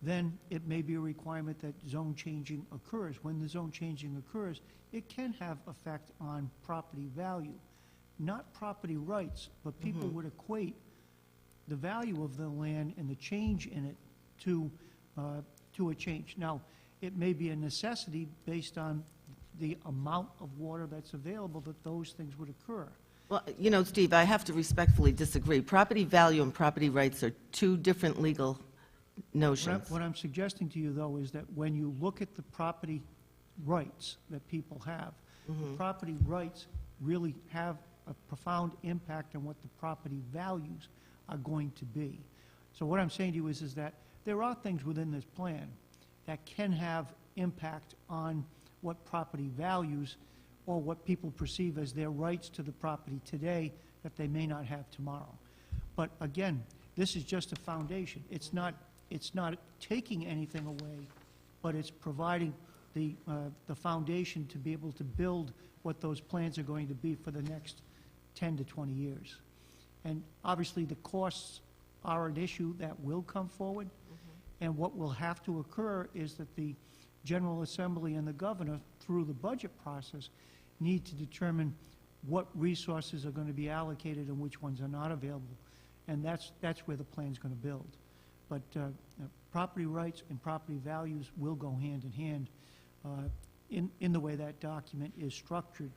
then it may be a requirement that zone changing occurs. When the zone changing occurs, it can have effect on property value. Not property rights, but people would equate the value of the land and the change in it to a change. Now, it may be a necessity based on the amount of water that's available that those things would occur. Well, you know, Steve, I have to respectfully disagree. Property value and property rights are two different legal notions. What I'm suggesting to you, though, is that when you look at the property rights that people have, the property rights really have a profound impact on what the property values are going to be. So what I'm saying to you is that there are things within this plan that can have impact on what property values or what people perceive as their rights to the property today that they may not have tomorrow. But again, this is just a foundation. It's not taking anything away, but it's providing the foundation to be able to build what those plans are going to be for the next 10 to 20 years. And obviously, the costs are an issue that will come forward, and what will have to occur is that the General Assembly and the governor, through the budget process, need to determine what resources are going to be allocated and which ones are not available. And that's where the plan's going to build. But property rights and property values will go hand in hand in the way that document is structured.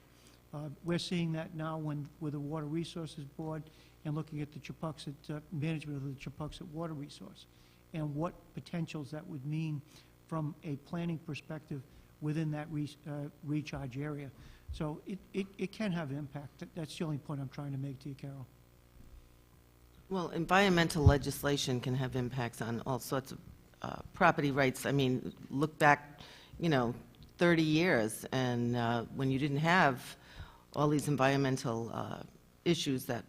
We're seeing that now with the Water Resources Board and looking at the Chappuxet, management of the Chappuxet Water Resource, and what potentials that would mean from a planning perspective within that recharge area. So it can have impact. That's the only point I'm trying to make to you, Carol. Well, environmental legislation can have impacts on all sorts of property rights. I mean, look back, 30 years, and when you didn't have all these environmental issues that,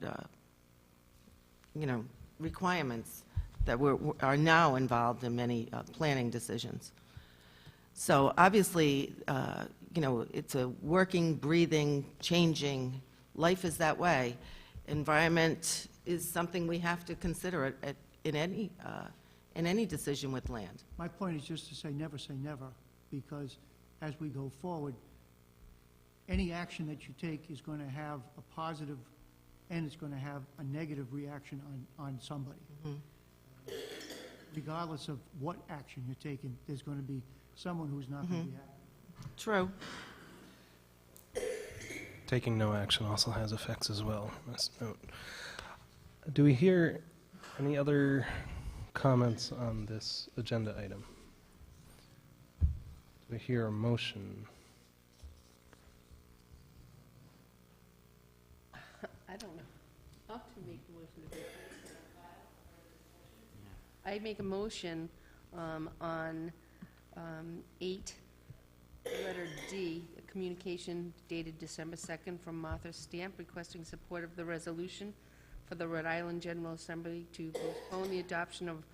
requirements that are now involved in many planning decisions. So obviously, it's a working, breathing, changing, life is that way. Environment is something we have to consider in any decision with land. My point is just to say never, because as we go forward, any action that you take is going to have a positive and it's going to have a negative reaction on somebody. Regardless of what action you're taking, there's going to be someone who's not going to be happy. True. Taking no action also has effects as well, must note. Do we hear any other comments on this agenda item? Do we hear a motion? I don't know how to make a motion. I make a motion on 8, letter D, a communication dated December 2nd from Martha Stamp requesting support of the resolution for the Rhode Island General Assembly to postpone the adoption of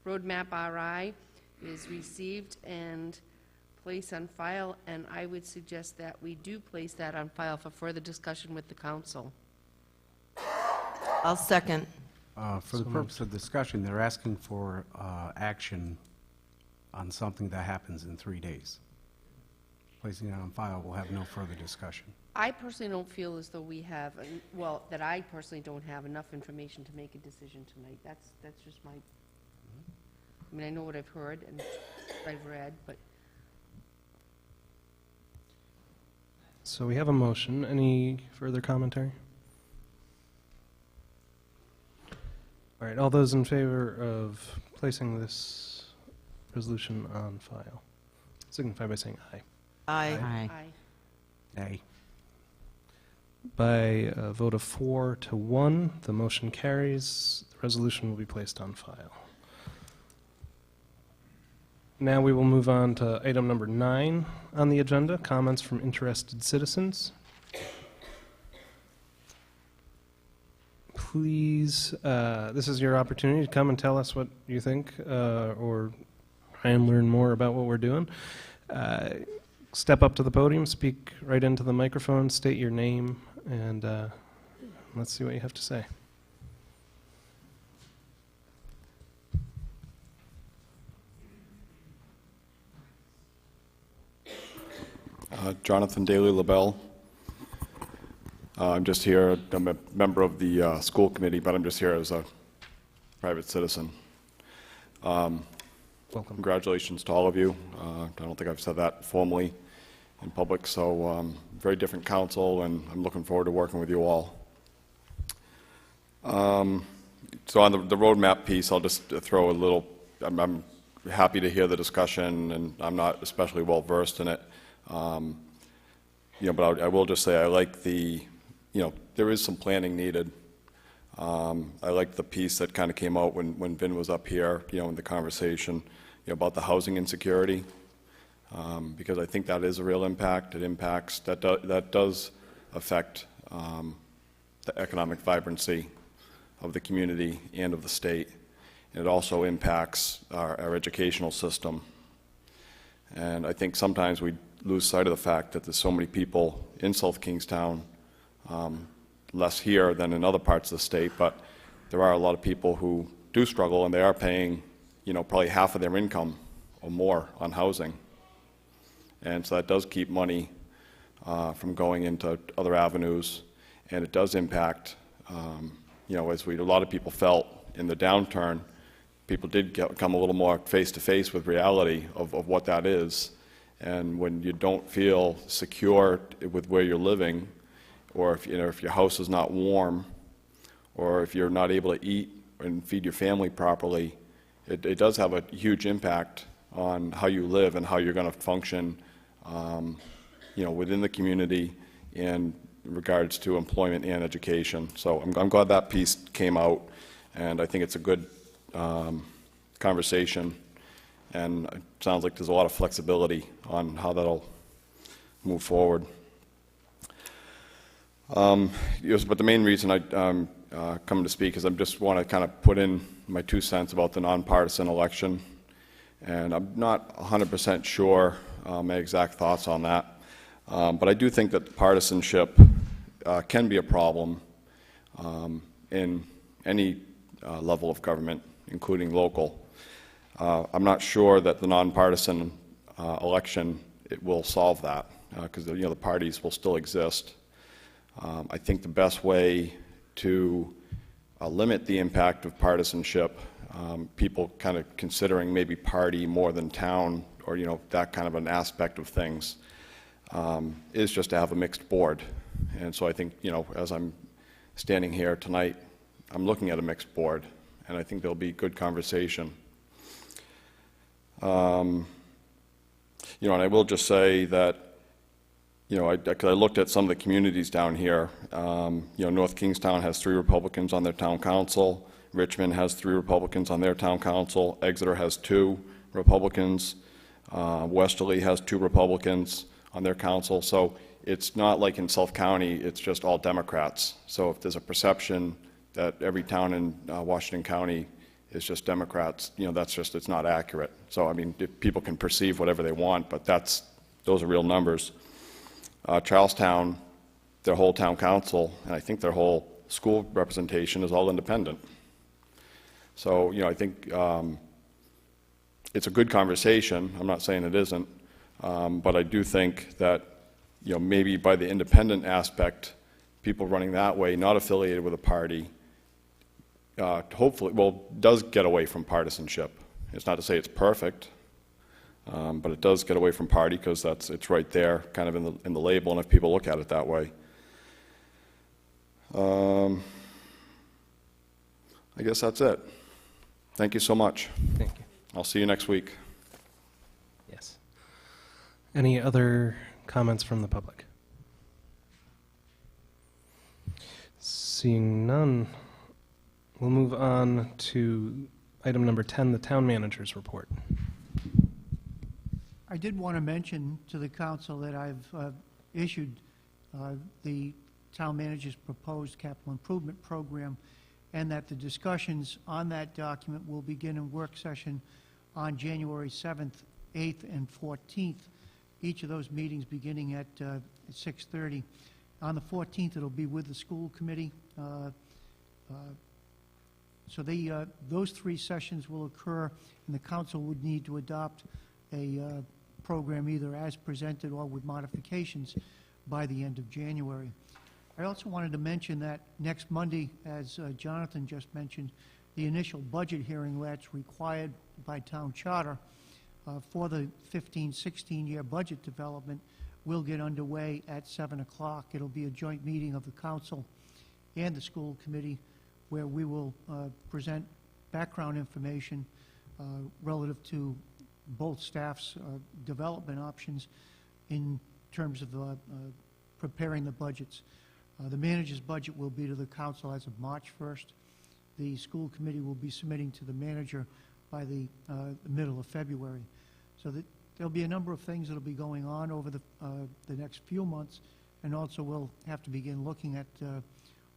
Roadmap RI is received and placed on file, and I would suggest that we do place that on file for further discussion with the council. I'll second. For the purpose of discussion, they're asking for action on something that happens in 3 days. Placing it on file will have no further discussion. I personally don't feel as though we have, that I personally don't have enough information to make a decision tonight. That's just my, I mean, I know what I've heard and I've read, but So we have a motion. Any further commentary? All right, all those in favor of placing this resolution on file, signify by saying aye. Aye. Nay. By a vote of 4-1, the motion carries. The resolution will be placed on file. Now we will move on to item number 9 on the agenda, comments from interested citizens. Please, this is your opportunity to come and tell us what you think, or try and learn more about what we're doing. Step up to the podium, speak right into the microphone, state your name, and let's see what you have to say. Jonathan Daly LaBelle. I'm just here, I'm a member of the school committee, but I'm just here as a private citizen. Welcome. Congratulations to all of you. I don't think I've said that formally in public, so very different council, and I'm looking forward to working with you all. So on the roadmap piece, I'll just throw a little, I'm happy to hear the discussion, and I'm not especially well versed in it. But I will just say I like the, there is some planning needed. I like the piece that kind of came out when Vin was up here, in the conversation, about the housing insecurity, because I think that is a real impact. It impacts, that does affect the economic vibrancy of the community and of the state. And it also impacts our educational system. And I think sometimes we lose sight of the fact that there's so many people in South Kingstown, less here than in other parts of the state, but there are a lot of people who do struggle, and they are paying, probably half of their income or more on housing. And so that does keep money from going into other avenues, and it does impact, as a lot of people felt in the downturn, people did come a little more face-to-face with reality of what that is. And when you don't feel secure with where you're living, or if your house is not warm, or if you're not able to eat and feed your family properly, it does have a huge impact on how you live and how you're going to function, within the community in regards to employment and education. So I'm glad that piece came out, and I think it's a good conversation. And it sounds like there's a lot of flexibility on how that'll move forward. But the main reason I come to speak is I just want to kind of put in my 2 cents about the nonpartisan election. And I'm not 100% sure my exact thoughts on that. But I do think that partisanship can be a problem in any level of government, including local. I'm not sure that the nonpartisan election will solve that, because the parties will still exist. I think the best way to limit the impact of partisanship, people kind of considering maybe party more than town, or that kind of an aspect of things, is just to have a mixed board. And so I think, as I'm standing here tonight, I'm looking at a mixed board, and I think there'll be good conversation. And I will just say that, because I looked at some of the communities down here. North Kingstown has 3 Republicans on their town council. Richmond has 3 Republicans on their town council. Exeter has 2 Republicans. Westerly has 2 Republicans on their council. So it's not like in South County, it's just all Democrats. So if there's a perception that every town in Washington County is just Democrats, that's just, it's not accurate. So, I mean, people can perceive whatever they want, but those are real numbers. Charlestown, their whole town council, and I think their whole school representation is all independent. So, I think it's a good conversation. I'm not saying it isn't, but I do think that, maybe by the independent aspect, people running that way, not affiliated with a party, hopefully, does get away from partisanship. It's not to say it's perfect, But it does get away from party because it's right there, kind of in the label, and if people look at it that way. I guess that's it. Thank you so much. Thank you. I'll see you next week. Yes. Any other comments from the public? Seeing none, we'll move on to item number 10, the town manager's report. I did want to mention to the council that I've issued the town manager's proposed capital improvement program, and that the discussions on that document will begin in work session on January 7th, 8th, and 14th, each of those meetings beginning at 6:30. On the 14th, it'll be with the school committee. So those three sessions will occur, and the council would need to adopt a program either as presented or with modifications by the end of January. I also wanted to mention that next Monday, as Jonathan just mentioned, the initial budget hearing that's required by town charter for the 15-16 year budget development will get underway at 7 o'clock. It'll be a joint meeting of the council and the school committee where we will present background information relative to both staff's development options in terms of preparing the budgets. The manager's budget will be to the council as of March 1st. The school committee will be submitting to the manager by the middle of February. So that there'll be a number of things that will be going on over the next few months, and also we'll have to begin looking at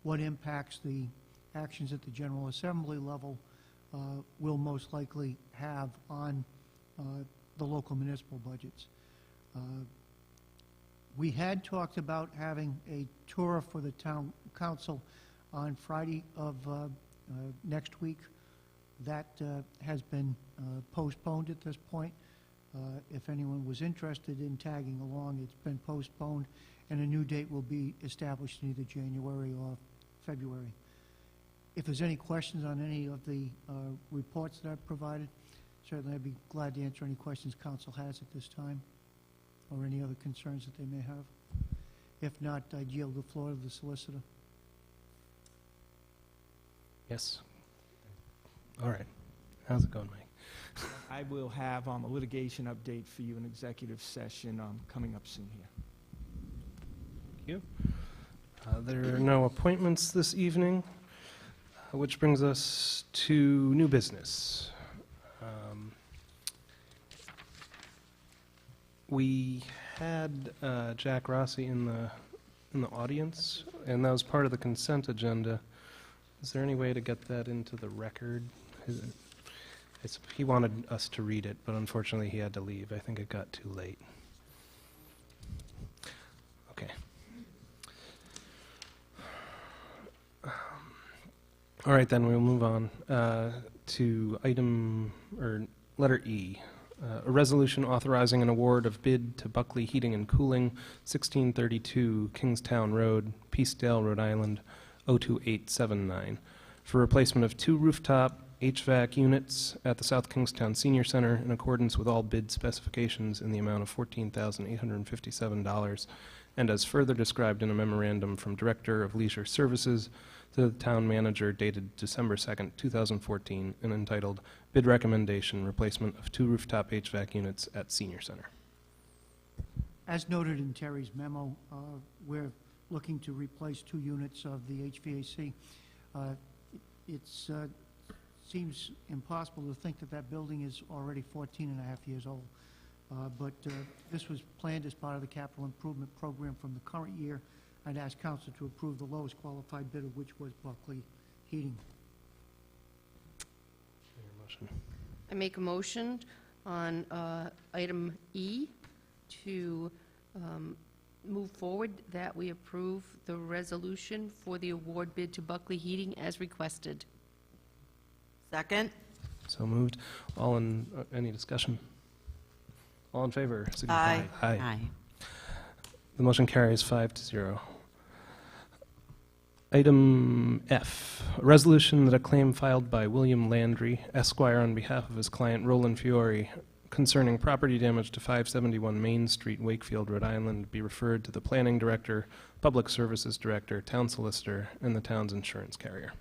what impacts the actions at the General Assembly level will most likely have on the local municipal budgets. We had talked about having a tour for the town council on Friday of next week. That has been postponed at this point. If anyone was interested in tagging along, it's been postponed, and a new date will be established in either January or February. If there's any questions on any of the reports that I've provided, certainly I'd be glad to answer any questions council has at this time, or any other concerns that they may have. If not, I'd yield the floor to the solicitor. Yes. All right. How's it going, Mike? I will have a litigation update for you in executive session coming up soon here. Thank you. There are no appointments this evening, which brings us to new business. We had Jack Rossi in the audience, and that was part of the consent agenda. Is there any way to get that into the record? He wanted us to read it, but unfortunately he had to leave. I think it got too late. Okay. All right, then we'll move on to letter E. A resolution authorizing an award of bid to Buckley Heating and Cooling, 1632 Kingstown Road, Peacedale, Rhode Island, 02879, for replacement of 2 rooftop HVAC units at the South Kingstown Senior Center in accordance with all bid specifications in the amount of $14,857, and as further described in a memorandum from Director of Leisure Services to the Town Manager dated December 2nd, 2014, and entitled Bid Recommendation, Replacement of 2 Rooftop HVAC Units at Senior Center. As noted in Terry's memo, we're looking to replace 2 units of the HVAC. It seems impossible to think that that building is already 14 and a half years old. But this was planned as part of the capital improvement program from the current year. I'd ask council to approve the lowest qualified bidder, which was Buckley Heating. I make a motion on item E to move forward that we approve the resolution for the award bid to Buckley Heating as requested. Second? So moved. All in, any discussion? All in favor? Signify. Aye. Aye. The motion carries 5-0. Item F, a resolution that a claim filed by William Landry, Esquire, on behalf of his client Roland Fiore, concerning property damage to 571 Main Street, Wakefield, Rhode Island, be referred to the Planning Director, Public Services Director, Town Solicitor, and the town's insurance carrier.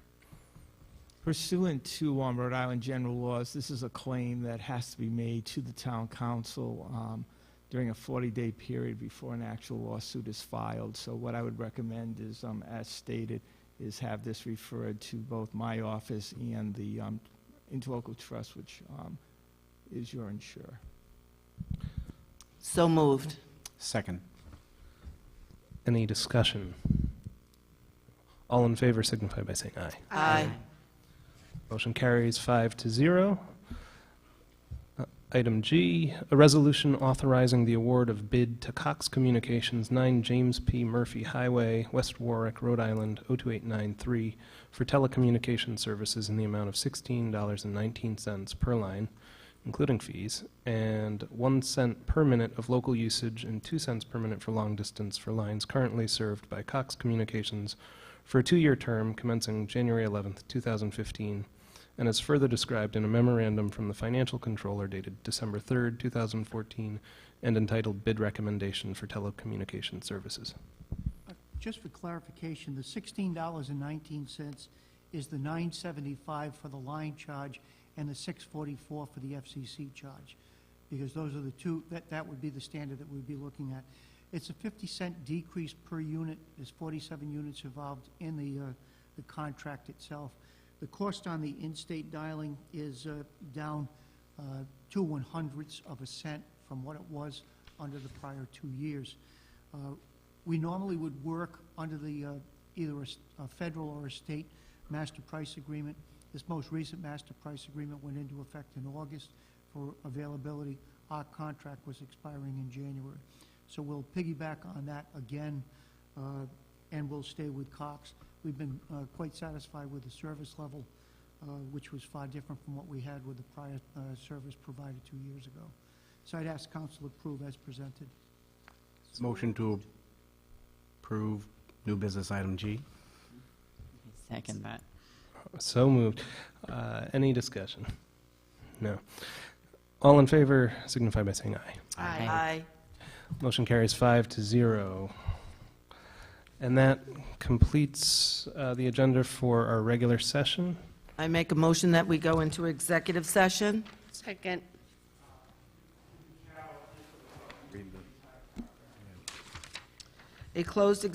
Pursuant to Rhode Island general laws, this is a claim that has to be made to the town council during a 40-day period before an actual lawsuit is filed. So what I would recommend is, as stated, is have this referred to both my office and the Interlocal Trust, which is your insurer. So moved. Second. Any discussion? All in favor signify by saying aye. Aye. Motion carries 5-0. Item G, a resolution authorizing the award of bid to Cox Communications, 9 James P. Murphy Highway, West Warwick, Rhode Island, 02893, for telecommunication services in the amount of $16.19 per line, including fees, and 1 cent per minute of local usage and 2 cents per minute for long distance for lines currently served by Cox Communications for a 2-year term commencing January 11th, 2015, and is further described in a memorandum from the Financial Controller dated December 3rd, 2014, and entitled Bid Recommendation for Telecommunication Services. Just for clarification, the $16.19 is the $9.75 for the line charge and the $6.44 for the FCC charge, because those are the two, that would be the standard that we'd be looking at. It's a 50-cent decrease per unit. There's 47 units involved in the contract itself. The cost on the in-state dialing is down 2/100ths of a cent from what it was under the prior 2 years. We normally would work under the either a federal or a state master price agreement. This most recent master price agreement went into effect in August for availability. Our contract was expiring in January. So we'll piggyback on that again, and we'll stay with Cox. We've been quite satisfied with the service level, which was far different from what we had with the prior service provided 2 years ago. So I'd ask council to approve as presented. Motion to approve new business item G. Second that. So moved. Any discussion? No. All in favor signify by saying aye. Aye. Motion carries 5-0. And that completes the agenda for our regular session. I make a motion that we go into executive session. Second. A closed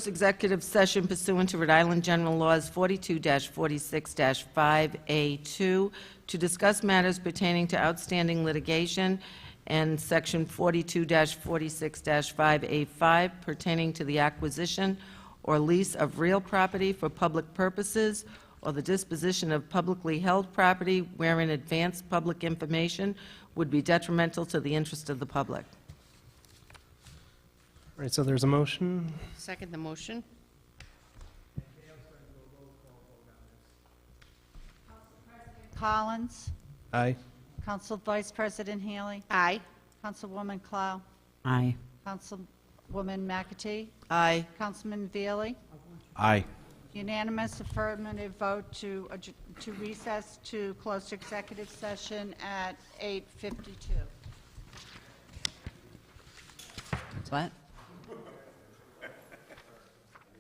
executive session pursuant to Rhode Island General Laws 42-46-5A2 to discuss matters pertaining to outstanding litigation, and Section 42-46-5A5 pertaining to the acquisition or lease of real property for public purposes or the disposition of publicly held property wherein advanced public information would be detrimental to the interest of the public. All right, so there's a motion. Second the motion. Collins. Aye. Council Vice President Haley. Aye. Councilwoman Clow. Aye. Councilwoman McAtee. Aye. Councilman Veely. Aye. Unanimous affirmative vote to recess to closed executive session at 8:52. What?